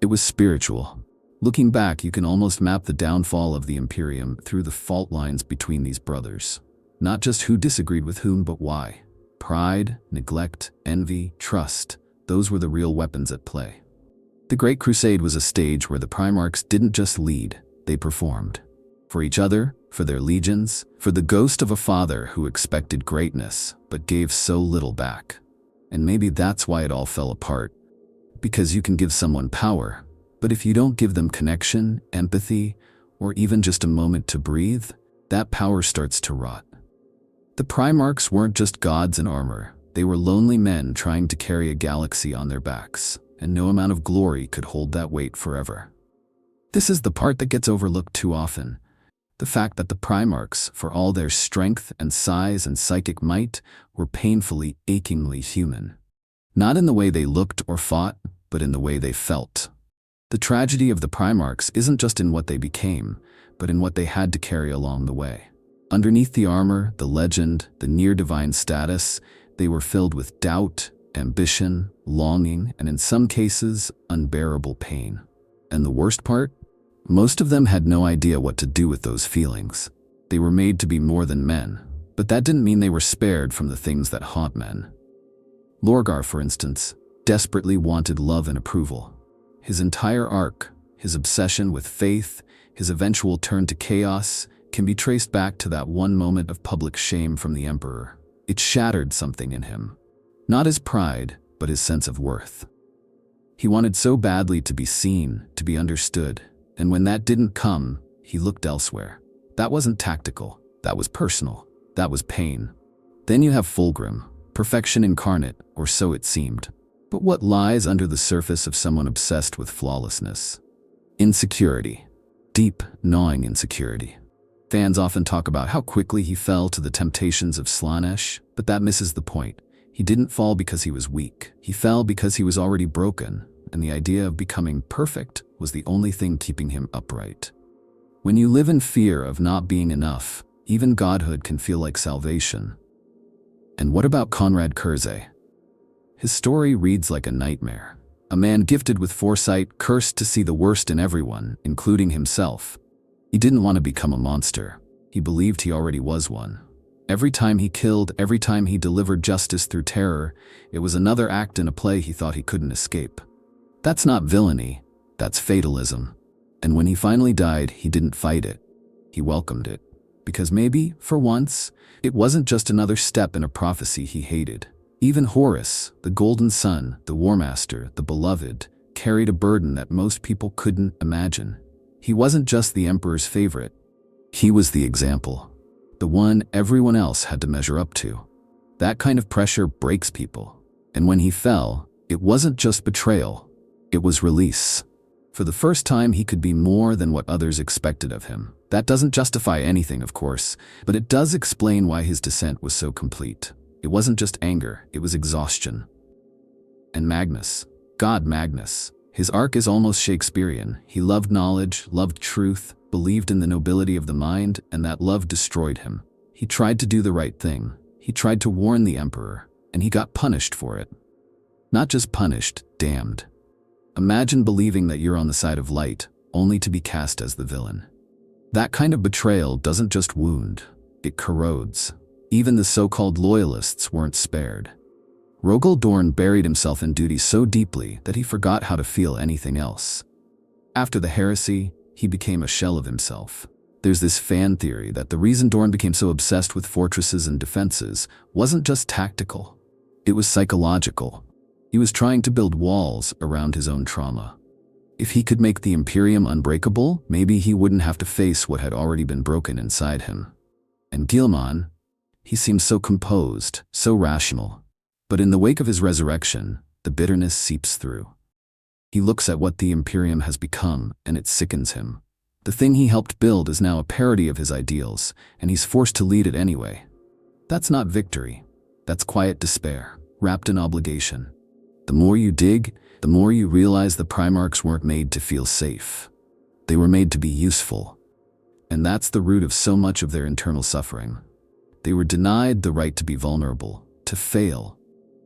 It was spiritual. Looking back, you can almost map the downfall of the Imperium through the fault lines between these brothers. Not just who disagreed with whom, but why. Pride, neglect, envy, trust, those were the real weapons at play. The Great Crusade was a stage where the Primarchs didn't just lead, they performed. For each other, for their legions, for the ghost of a father who expected greatness, but gave so little back. And maybe that's why it all fell apart. Because you can give someone power, but if you don't give them connection, empathy, or even just a moment to breathe, that power starts to rot. The Primarchs weren't just gods in armor, they were lonely men trying to carry a galaxy on their backs, and no amount of glory could hold that weight forever. This is the part that gets overlooked too often. The fact that the Primarchs, for all their strength and size and psychic might, were painfully, achingly human. Not in the way they looked or fought, but in the way they felt. The tragedy of the Primarchs isn't just in what they became, but in what they had to carry along the way. Underneath the armor, the legend, the near-divine status, they were filled with doubt, ambition, longing, and in some cases, unbearable pain. And the worst part? Most of them had no idea what to do with those feelings. They were made to be more than men, but that didn't mean they were spared from the things that haunt men. Lorgar, for instance, desperately wanted love and approval. His entire arc, his obsession with faith, his eventual turn to chaos, can be traced back to that one moment of public shame from the emperor. It shattered something in him. Not his pride, but his sense of worth. He wanted so badly to be seen, to be understood, and when that didn't come, he looked elsewhere. That wasn't tactical, that was personal, that was pain. Then you have Fulgrim, perfection incarnate, or so it seemed. But what lies under the surface of someone obsessed with flawlessness? Insecurity. Deep, gnawing insecurity. Fans often talk about how quickly he fell to the temptations of Slaanesh, but that misses the point. He didn't fall because he was weak. He fell because he was already broken, and the idea of becoming perfect was the only thing keeping him upright. When you live in fear of not being enough, even godhood can feel like salvation. And what about Conrad Curzay? His story reads like a nightmare. A man gifted with foresight, cursed to see the worst in everyone, including himself. He didn't want to become a monster. He believed he already was one. Every time he killed, every time he delivered justice through terror, it was another act in a play he thought he couldn't escape. That's not villainy, that's fatalism. And when he finally died, he didn't fight it. He welcomed it. Because maybe, for once, it wasn't just another step in a prophecy he hated. Even Horus, the Golden Sun, the War Master, the Beloved, carried a burden that most people couldn't imagine. He wasn't just the Emperor's favorite. He was the example. The one everyone else had to measure up to. That kind of pressure breaks people. And when he fell, it wasn't just betrayal. It was release. For the first time, he could be more than what others expected of him. That doesn't justify anything, of course, but it does explain why his descent was so complete. It wasn't just anger, it was exhaustion. And Magnus, God Magnus, his arc is almost Shakespearean. He loved knowledge, loved truth, believed in the nobility of the mind, and that love destroyed him. He tried to do the right thing. He tried to warn the Emperor, and he got punished for it. Not just punished, damned. Imagine believing that you're on the side of light, only to be cast as the villain. That kind of betrayal doesn't just wound, it corrodes. Even the so-called loyalists weren't spared. Rogal Dorn buried himself in duty so deeply that he forgot how to feel anything else. After the heresy, he became a shell of himself. There's this fan theory that the reason Dorn became so obsessed with fortresses and defenses wasn't just tactical. It was psychological. He was trying to build walls around his own trauma. If he could make the Imperium unbreakable, maybe he wouldn't have to face what had already been broken inside him. And Guilliman, he seems so composed, so rational. But in the wake of his resurrection, the bitterness seeps through. He looks at what the Imperium has become, and it sickens him. The thing he helped build is now a parody of his ideals, and he's forced to lead it anyway. That's not victory. That's quiet despair, wrapped in obligation. The more you dig, the more you realize the Primarchs weren't made to feel safe. They were made to be useful. And that's the root of so much of their internal suffering. They were denied the right to be vulnerable, to fail,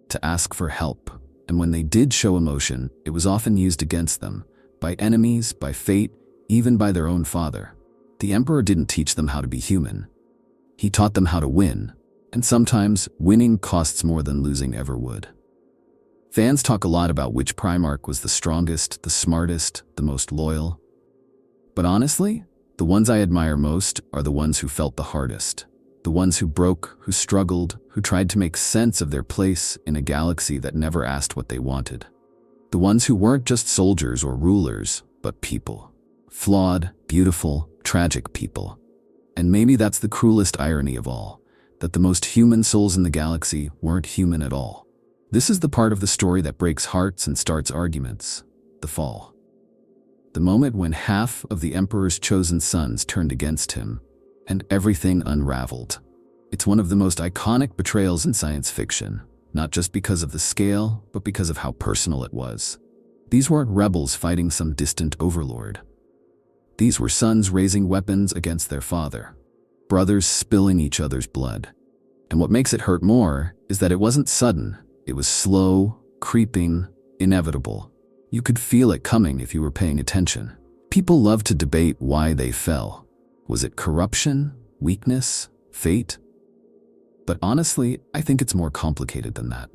to ask for help. And when they did show emotion, it was often used against them, by enemies, by fate, even by their own father. The Emperor didn't teach them how to be human. He taught them how to win, and sometimes winning costs more than losing ever would. Fans talk a lot about which Primarch was the strongest, the smartest, the most loyal. But honestly, the ones I admire most are the ones who felt the hardest. The ones who broke, who struggled, who tried to make sense of their place in a galaxy that never asked what they wanted. The ones who weren't just soldiers or rulers, but people. Flawed, beautiful, tragic people. And maybe that's the cruelest irony of all, that the most human souls in the galaxy weren't human at all. This is the part of the story that breaks hearts and starts arguments. The fall. The moment when half of the Emperor's chosen sons turned against him, and everything unraveled. It's one of the most iconic betrayals in science fiction, not just because of the scale, but because of how personal it was. These weren't rebels fighting some distant overlord. These were sons raising weapons against their father, brothers spilling each other's blood. And what makes it hurt more is that it wasn't sudden. It was slow, creeping, inevitable. You could feel it coming if you were paying attention. People love to debate why they fell. Was it corruption, weakness, fate? But honestly, I think it's more complicated than that.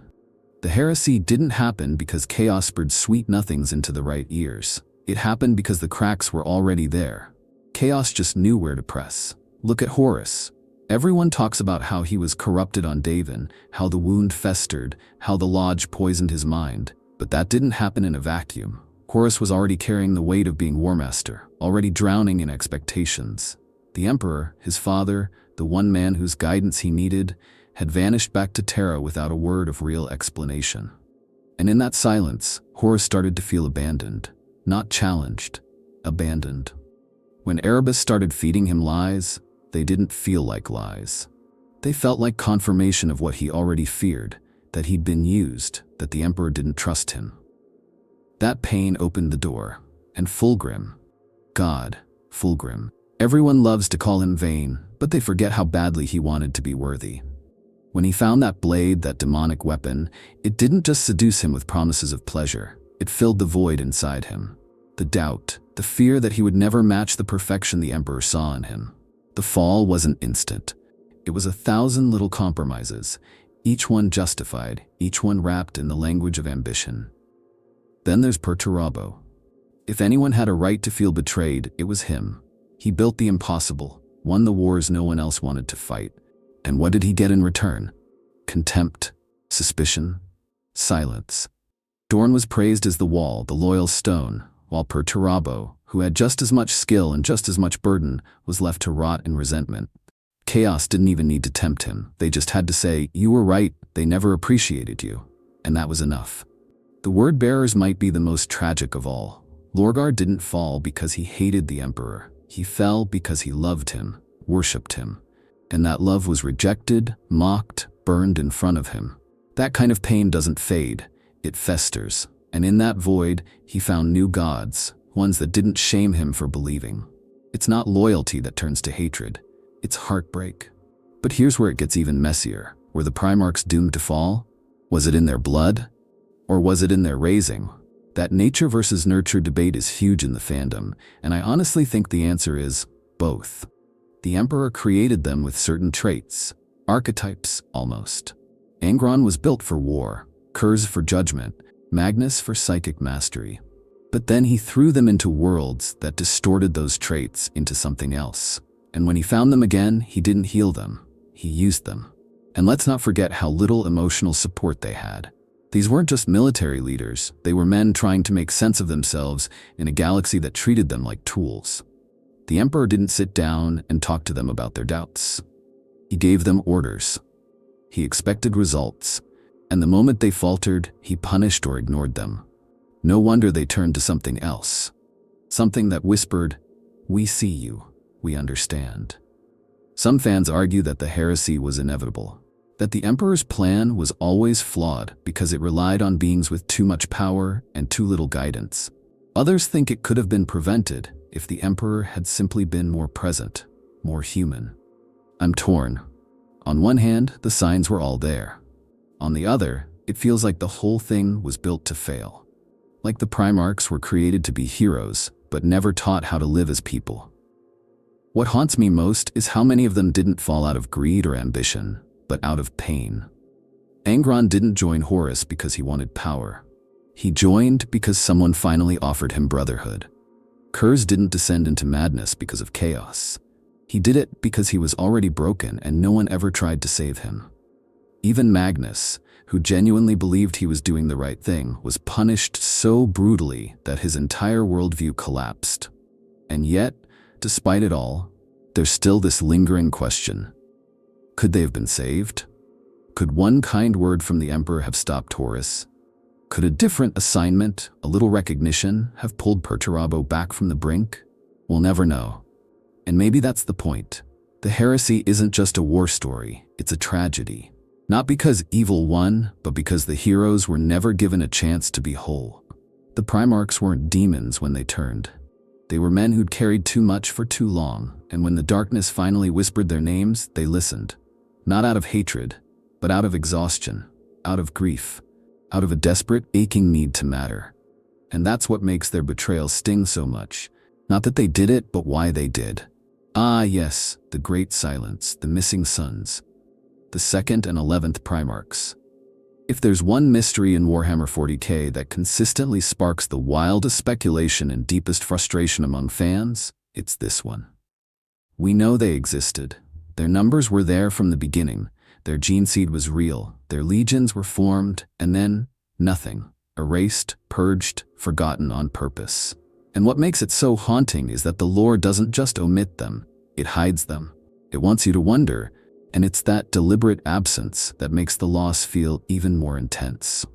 The heresy didn't happen because chaos spurred sweet nothings into the right ears. It happened because the cracks were already there. Chaos just knew where to press. Look at Horus. Everyone talks about how he was corrupted on Davin, how the wound festered, how the lodge poisoned his mind. But that didn't happen in a vacuum. Horus was already carrying the weight of being War Master, already drowning in expectations. The Emperor, his father, the one man whose guidance he needed, had vanished back to Terra without a word of real explanation. And in that silence, Horus started to feel abandoned. Not challenged, abandoned. When Erebus started feeding him lies, they didn't feel like lies. They felt like confirmation of what he already feared, that he'd been used, that the Emperor didn't trust him. That pain opened the door, and Fulgrim. God, Fulgrim. Everyone loves to call him vain, but they forget how badly he wanted to be worthy. When he found that blade, that demonic weapon, it didn't just seduce him with promises of pleasure. It filled the void inside him. The doubt, the fear that he would never match the perfection the Emperor saw in him. The fall wasn't instant. It was 1,000 little compromises, each one justified, each one wrapped in the language of ambition. Then there's Perturabo. If anyone had a right to feel betrayed, it was him. He built the impossible, won the wars no one else wanted to fight. And what did he get in return? Contempt, suspicion, silence. Dorn was praised as the wall, the loyal stone, while Perturabo, who had just as much skill and just as much burden, was left to rot in resentment. Chaos didn't even need to tempt him. They just had to say, "You were right, they never appreciated you." And that was enough. The word-bearers might be the most tragic of all. Lorgar didn't fall because he hated the Emperor. He fell because he loved him, worshipped him. And that love was rejected, mocked, burned in front of him. That kind of pain doesn't fade, it festers. And in that void, he found new gods, ones that didn't shame him for believing. It's not loyalty that turns to hatred, it's heartbreak. But here's where it gets even messier. Were the Primarchs doomed to fall? Was it in their blood? Or was it in their raising? That nature versus nurture debate is huge in the fandom, and I honestly think the answer is both. The Emperor created them with certain traits, archetypes almost. Angron was built for war, Kurz for judgment, Magnus for psychic mastery. But then he threw them into worlds that distorted those traits into something else. And when he found them again, he didn't heal them, he used them. And let's not forget how little emotional support they had. These weren't just military leaders, they were men trying to make sense of themselves in a galaxy that treated them like tools. The Emperor didn't sit down and talk to them about their doubts. He gave them orders. He expected results, and the moment they faltered, he punished or ignored them. No wonder they turned to something else. Something that whispered, "We see you, we understand." Some fans argue that the heresy was inevitable, that the Emperor's plan was always flawed because it relied on beings with too much power and too little guidance. Others think it could have been prevented if the Emperor had simply been more present, more human. I'm torn. On one hand, the signs were all there. On the other, it feels like the whole thing was built to fail. Like the Primarchs were created to be heroes, but never taught how to live as people. What haunts me most is how many of them didn't fall out of greed or ambition, but out of pain. Angron didn't join Horus because he wanted power. He joined because someone finally offered him brotherhood. Kurz didn't descend into madness because of chaos. He did it because he was already broken and no one ever tried to save him. Even Magnus, who genuinely believed he was doing the right thing, was punished so brutally that his entire worldview collapsed. And yet, despite it all, there's still this lingering question. Could they have been saved? Could one kind word from the Emperor have stopped Horus? Could a different assignment, a little recognition, have pulled Perturabo back from the brink? We'll never know. And maybe that's the point. The heresy isn't just a war story, it's a tragedy. Not because evil won, but because the heroes were never given a chance to be whole. The Primarchs weren't demons when they turned. They were men who'd carried too much for too long, and when the darkness finally whispered their names, they listened. Not out of hatred, but out of exhaustion, out of grief, out of a desperate, aching need to matter. And that's what makes their betrayal sting so much. Not that they did it, but why they did. Ah, yes, the Great Silence, the missing sons. The 2nd and 11th Primarchs. If there's one mystery in Warhammer 40k that consistently sparks the wildest speculation and deepest frustration among fans, it's this one. We know they existed. Their numbers were there from the beginning. Their gene seed was real. Their legions were formed, and then nothing. Erased, purged, forgotten on purpose. And what makes it so haunting is that the lore doesn't just omit them, it hides them. It wants you to wonder, and it's that deliberate absence that makes the loss feel even more intense.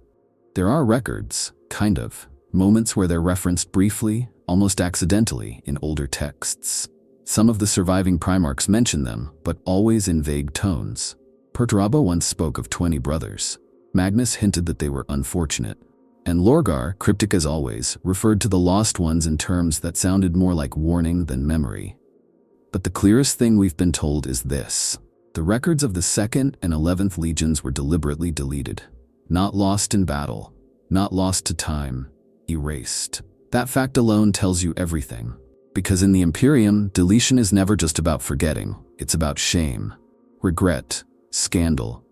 There are records, kind of, moments where they're referenced briefly, almost accidentally, in older texts. Some of the surviving Primarchs mention them, but always in vague tones. Perturabo once spoke of 20 brothers. Magnus hinted that they were unfortunate. And Lorgar, cryptic as always, referred to the lost ones in terms that sounded more like warning than memory. But the clearest thing we've been told is this. The records of the 2nd and 11th Legions were deliberately deleted. Not lost in battle, not lost to time, erased. That fact alone tells you everything. Because in the Imperium, deletion is never just about forgetting, it's about shame, regret, scandal.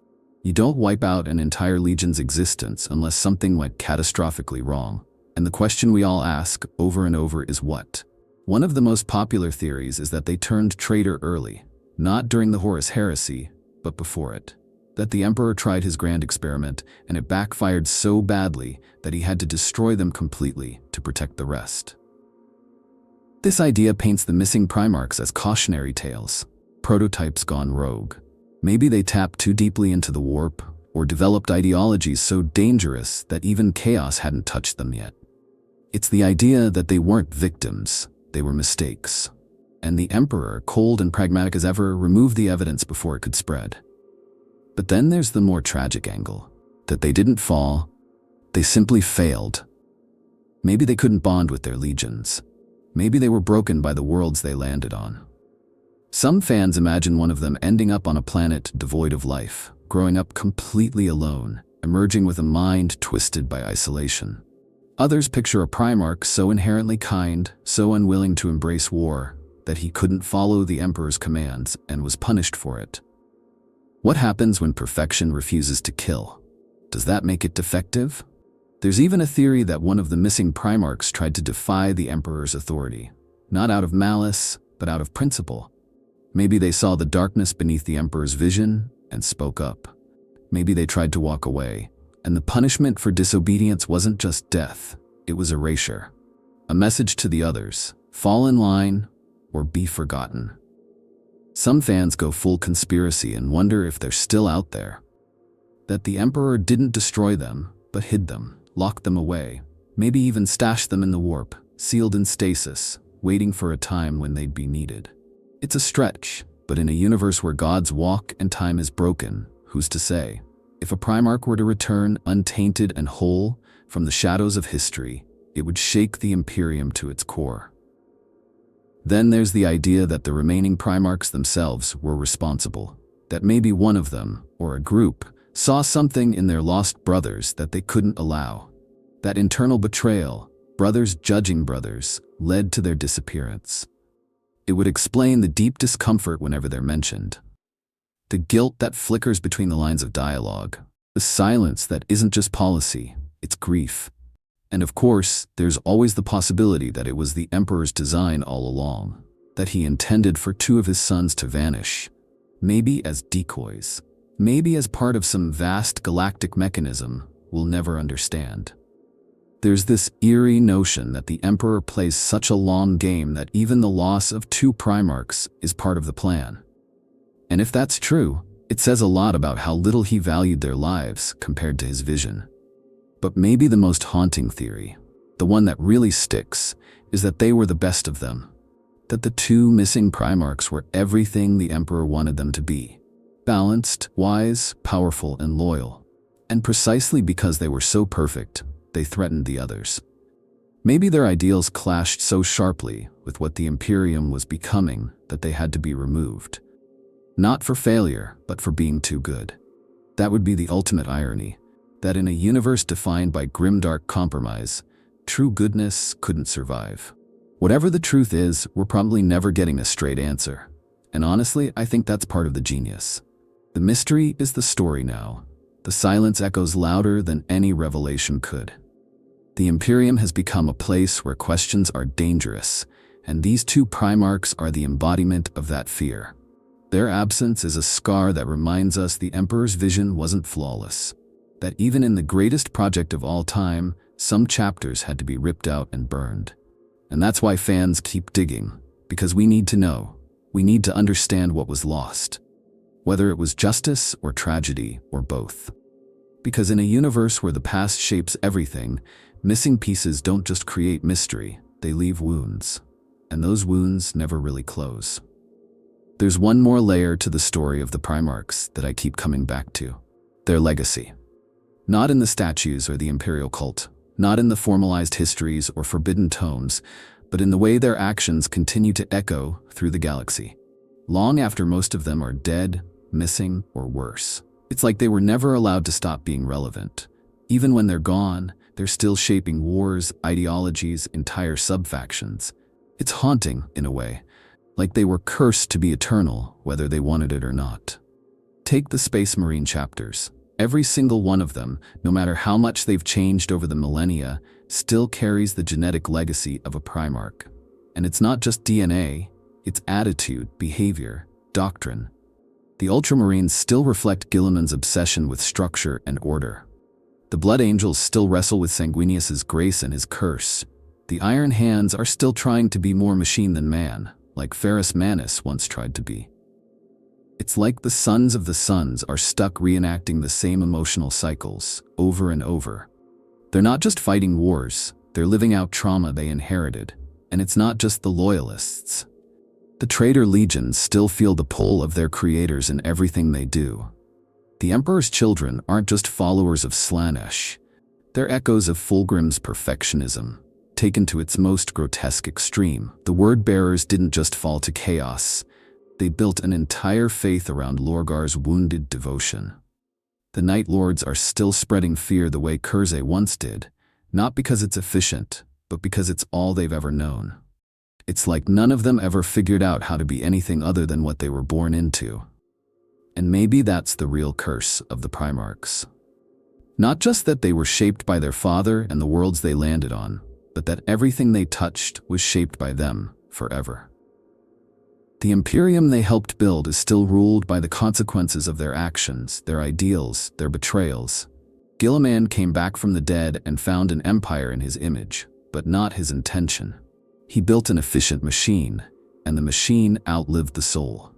You don't wipe out an entire legion's existence unless something went catastrophically wrong. And the question we all ask over and over is what? One of the most popular theories is that they turned traitor early, not during the Horus Heresy, but before it. That the Emperor tried his grand experiment and it backfired so badly that he had to destroy them completely to protect the rest. This idea paints the missing Primarchs as cautionary tales, prototypes gone rogue. Maybe they tapped too deeply into the warp, or developed ideologies so dangerous that even chaos hadn't touched them yet. It's the idea that they weren't victims, they were mistakes. And the Emperor, cold and pragmatic as ever, removed the evidence before it could spread. But then there's the more tragic angle, that they didn't fall, they simply failed. Maybe they couldn't bond with their legions. Maybe they were broken by the worlds they landed on. Some fans imagine one of them ending up on a planet devoid of life, growing up completely alone, emerging with a mind twisted by isolation. Others picture a Primarch so inherently kind, so unwilling to embrace war, that he couldn't follow the Emperor's commands and was punished for it. What happens when perfection refuses to kill? Does that make it defective? There's even a theory that one of the missing Primarchs tried to defy the Emperor's authority, not out of malice, but out of principle. Maybe they saw the darkness beneath the Emperor's vision and spoke up. Maybe they tried to walk away, and the punishment for disobedience wasn't just death, it was erasure. A message to the others, fall in line or be forgotten. Some fans go full conspiracy and wonder if they're still out there. That the Emperor didn't destroy them, but hid them, locked them away, maybe even stashed them in the warp, sealed in stasis, waiting for a time when they'd be needed. It's a stretch, but in a universe where gods walk and time is broken, who's to say? If a Primarch were to return untainted and whole from the shadows of history, it would shake the Imperium to its core. Then there's the idea that the remaining Primarchs themselves were responsible, that maybe one of them, or a group, saw something in their lost brothers that they couldn't allow. That internal betrayal, brothers judging brothers, led to their disappearance. It would explain the deep discomfort whenever they're mentioned. The guilt that flickers between the lines of dialogue. The silence that isn't just policy, it's grief. And of course, there's always the possibility that it was the Emperor's design all along, that he intended for two of his sons to vanish, maybe as decoys, maybe as part of some vast galactic mechanism we'll never understand. There's this eerie notion that the Emperor plays such a long game that even the loss of two Primarchs is part of the plan. And if that's true, it says a lot about how little he valued their lives compared to his vision. But maybe the most haunting theory, the one that really sticks, is that they were the best of them. That the two missing Primarchs were everything the Emperor wanted them to be. Balanced, wise, powerful, and loyal. And precisely because they were so perfect, they threatened the others. Maybe their ideals clashed so sharply with what the Imperium was becoming that they had to be removed. Not for failure, but for being too good. That would be the ultimate irony, that in a universe defined by grimdark compromise, true goodness couldn't survive. Whatever the truth is, we're probably never getting a straight answer. And honestly, I think that's part of the genius. The mystery is the story now. The silence echoes louder than any revelation could. The Imperium has become a place where questions are dangerous, and these two Primarchs are the embodiment of that fear. Their absence is a scar that reminds us the Emperor's vision wasn't flawless, that even in the greatest project of all time, some chapters had to be ripped out and burned. And that's why fans keep digging, because we need to know. We need to understand what was lost, whether it was justice or tragedy or both. Because in a universe where the past shapes everything, missing pieces don't just create mystery, they leave wounds. And those wounds never really close. There's one more layer to the story of the Primarchs that I keep coming back to. Their legacy. Not in the statues or the imperial cult, not in the formalized histories or forbidden tomes, but in the way their actions continue to echo through the galaxy. Long after most of them are dead, missing, or worse. It's like they were never allowed to stop being relevant. Even when they're gone, they're still shaping wars, ideologies, entire subfactions. It's haunting, in a way, like they were cursed to be eternal, whether they wanted it or not. Take the Space Marine chapters. Every single one of them, no matter how much they've changed over the millennia, still carries the genetic legacy of a Primarch. And it's not just DNA, it's attitude, behavior, doctrine. The Ultramarines still reflect Guilliman's obsession with structure and order. The Blood Angels still wrestle with Sanguinius's grace and his curse. The Iron Hands are still trying to be more machine than man, like Ferrus Manus once tried to be. It's like the Sons of the Suns are stuck reenacting the same emotional cycles, over and over. They're not just fighting wars, they're living out trauma they inherited. And it's not just the Loyalists. The Traitor Legions still feel the pull of their creators in everything they do. The Emperor's children aren't just followers of Slaanesh. They're echoes of Fulgrim's perfectionism, taken to its most grotesque extreme. The Word-bearers didn't just fall to chaos. They built an entire faith around Lorgar's wounded devotion. The Night Lords are still spreading fear the way Curze once did, not because it's efficient, but because it's all they've ever known. It's like none of them ever figured out how to be anything other than what they were born into. And maybe that's the real curse of the Primarchs. Not just that they were shaped by their father and the worlds they landed on, but that everything they touched was shaped by them forever. The Imperium they helped build is still ruled by the consequences of their actions, their ideals, their betrayals. Guilliman came back from the dead and found an empire in his image, but not his intention. He built an efficient machine, and the machine outlived the soul.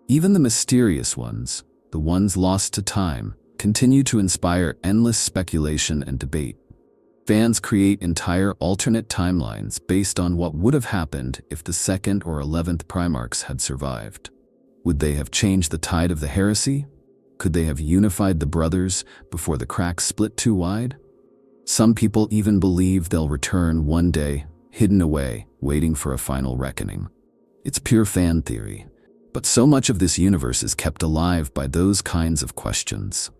Even the mysterious ones, the ones lost to time, continue to inspire endless speculation and debate. Fans create entire alternate timelines based on what would have happened if the 2nd or 11th Primarchs had survived. Would they have changed the tide of the heresy? Could they have unified the brothers before the cracks split too wide? Some people even believe they'll return one day, hidden away, waiting for a final reckoning. It's pure fan theory, but so much of this universe is kept alive by those kinds of questions.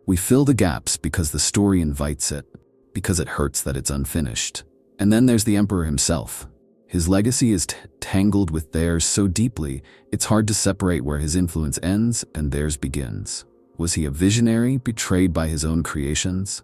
We fill the gaps because the story invites it, because it hurts that it's unfinished. And then there's the Emperor himself. His legacy is tangled with theirs so deeply, it's hard to separate where his influence ends and theirs begins. Was he a visionary betrayed by his own creations?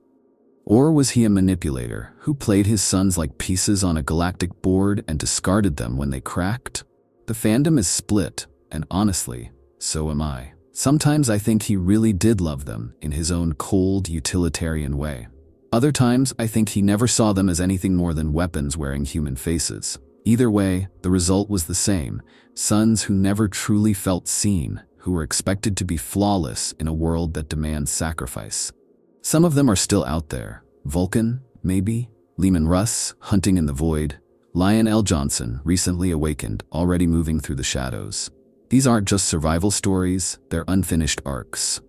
Or was he a manipulator who played his sons like pieces on a galactic board and discarded them when they cracked? The fandom is split, and honestly, so am I. Sometimes I think he really did love them in his own cold, utilitarian way. Other times, I think he never saw them as anything more than weapons wearing human faces. Either way, the result was the same. Sons who never truly felt seen, who were expected to be flawless in a world that demands sacrifice. Some of them are still out there. Vulcan, maybe? Leman Russ, hunting in the void. Lion L. Johnson, recently awakened, already moving through the shadows. These aren't just survival stories, they're unfinished arcs.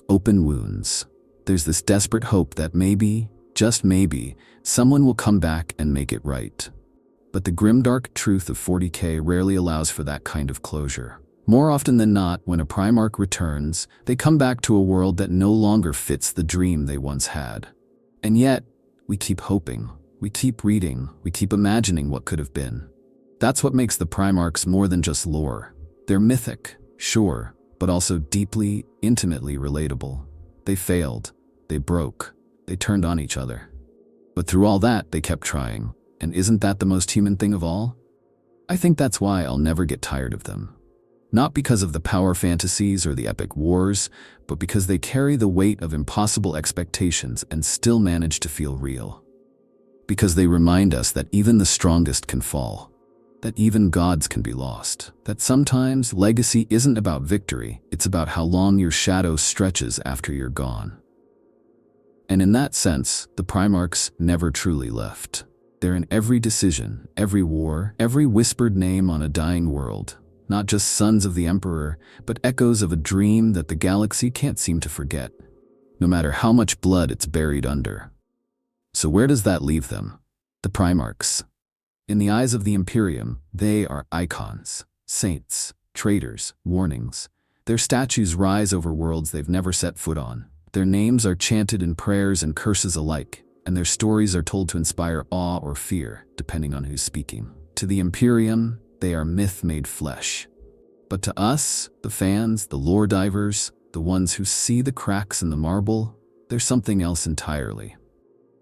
Open wounds. There's this desperate hope that maybe, just maybe, someone will come back and make it right. But the grimdark truth of 40k rarely allows for that kind of closure. More often than not, when a Primarch returns, they come back to a world that no longer fits the dream they once had. And yet, we keep hoping, we keep reading, we keep imagining what could have been. That's what makes the Primarchs more than just lore. They're mythic, sure, but also deeply, intimately relatable. They failed. They broke. They turned on each other. But through all that, they kept trying. And isn't that the most human thing of all? I think that's why I'll never get tired of them. Not because of the power fantasies or the epic wars, but because they carry the weight of impossible expectations and still manage to feel real. Because they remind us that even the strongest can fall, that even gods can be lost, that sometimes legacy isn't about victory, it's about how long your shadow stretches after you're gone. And in that sense, the Primarchs never truly left. They're in every decision, every war, every whispered name on a dying world. Not just sons of the Emperor, but echoes of a dream that the galaxy can't seem to forget, no matter how much blood it's buried under. So where does that leave them? The Primarchs. In the eyes of the Imperium, they are icons, saints, traitors, warnings. Their statues rise over worlds they've never set foot on. Their names are chanted in prayers and curses alike, and their stories are told to inspire awe or fear, depending on who's speaking. To the Imperium, they are myth made flesh. But to us, the fans, the lore divers, the ones who see the cracks in the marble, they're something else entirely.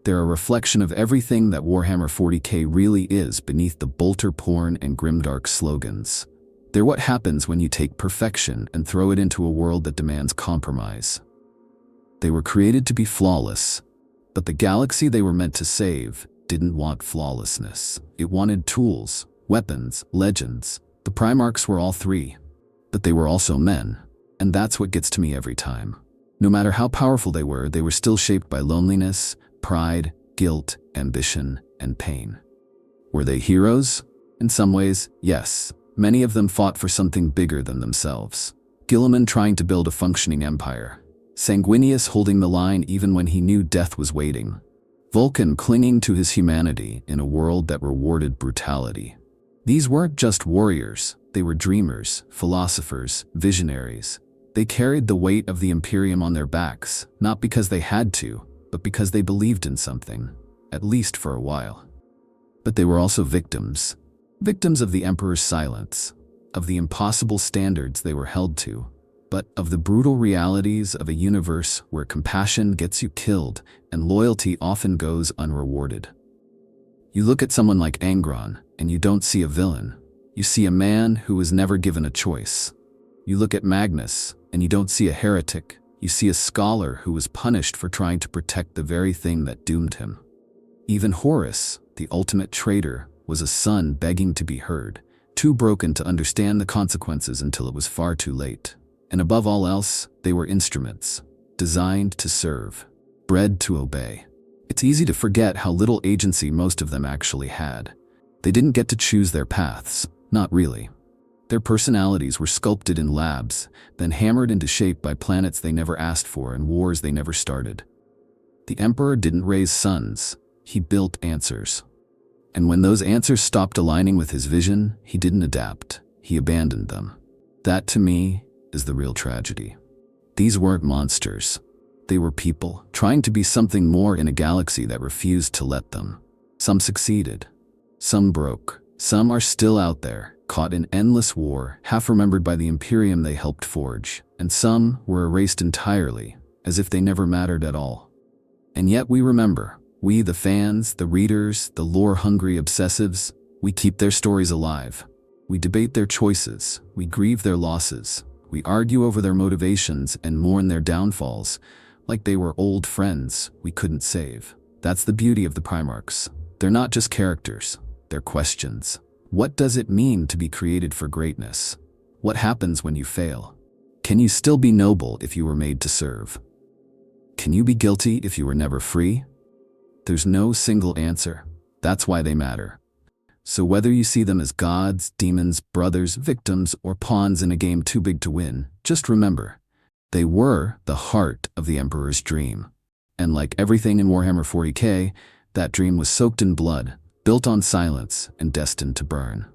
They're a reflection of everything that Warhammer 40k really is beneath the bolter porn and grimdark slogans. They're what happens when you take perfection and throw it into a world that demands compromise. They were created to be flawless, but the galaxy they were meant to save didn't want flawlessness. It wanted tools, weapons, legends. The Primarchs were all three, but they were also men, and that's what gets to me every time. No matter how powerful they were still shaped by loneliness, pride, guilt, ambition, and pain. Were they heroes? In some ways, yes. Many of them fought for something bigger than themselves. Guilliman trying to build a functioning empire. Sanguinius holding the line even when he knew death was waiting. Vulcan clinging to his humanity in a world that rewarded brutality. These weren't just warriors, they were dreamers, philosophers, visionaries. They carried the weight of the Imperium on their backs, not because they had to, but because they believed in something, at least for a while. But they were also victims. Victims of the Emperor's silence, of the impossible standards they were held to, but of the brutal realities of a universe where compassion gets you killed and loyalty often goes unrewarded. You look at someone like Angron, and you don't see a villain. You see a man who was never given a choice. You look at Magnus, and you don't see a heretic. You see a scholar who was punished for trying to protect the very thing that doomed him. Even Horus, the ultimate traitor, was a son begging to be heard, too broken to understand the consequences until it was far too late. And above all else, they were instruments, designed to serve, bred to obey. It's easy to forget how little agency most of them actually had. They didn't get to choose their paths, not really. Their personalities were sculpted in labs, then hammered into shape by planets they never asked for and wars they never started. The Emperor didn't raise sons, he built answers. And when those answers stopped aligning with his vision, he didn't adapt, he abandoned them. That, to me, is the real tragedy. These weren't monsters. They were people, trying to be something more in a galaxy that refused to let them. Some succeeded. Some broke. Some are still out there, caught in endless war, half remembered by the Imperium they helped forge. And some were erased entirely, as if they never mattered at all. And yet we remember. We, the fans, the readers, the lore-hungry obsessives, we keep their stories alive. We debate their choices. We grieve their losses. We argue over their motivations and mourn their downfalls, like they were old friends we couldn't save. That's the beauty of the Primarchs. They're not just characters, they're questions. What does it mean to be created for greatness? What happens when you fail? Can you still be noble if you were made to serve? Can you be guilty if you were never free? There's no single answer. That's why they matter. So whether you see them as gods, demons, brothers, victims, or pawns in a game too big to win, just remember, they were the heart of the Emperor's dream. And like everything in Warhammer 40k, that dream was soaked in blood, built on silence, and destined to burn.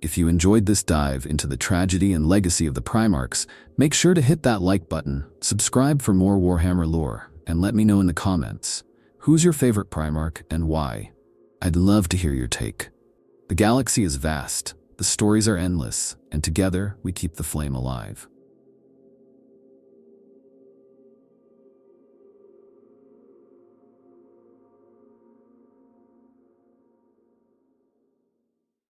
If you enjoyed this dive into the tragedy and legacy of the Primarchs, make sure to hit that like button, subscribe for more Warhammer lore, and let me know in the comments, who's your favorite Primarch and why? I'd love to hear your take. The galaxy is vast, the stories are endless, and together we keep the flame alive.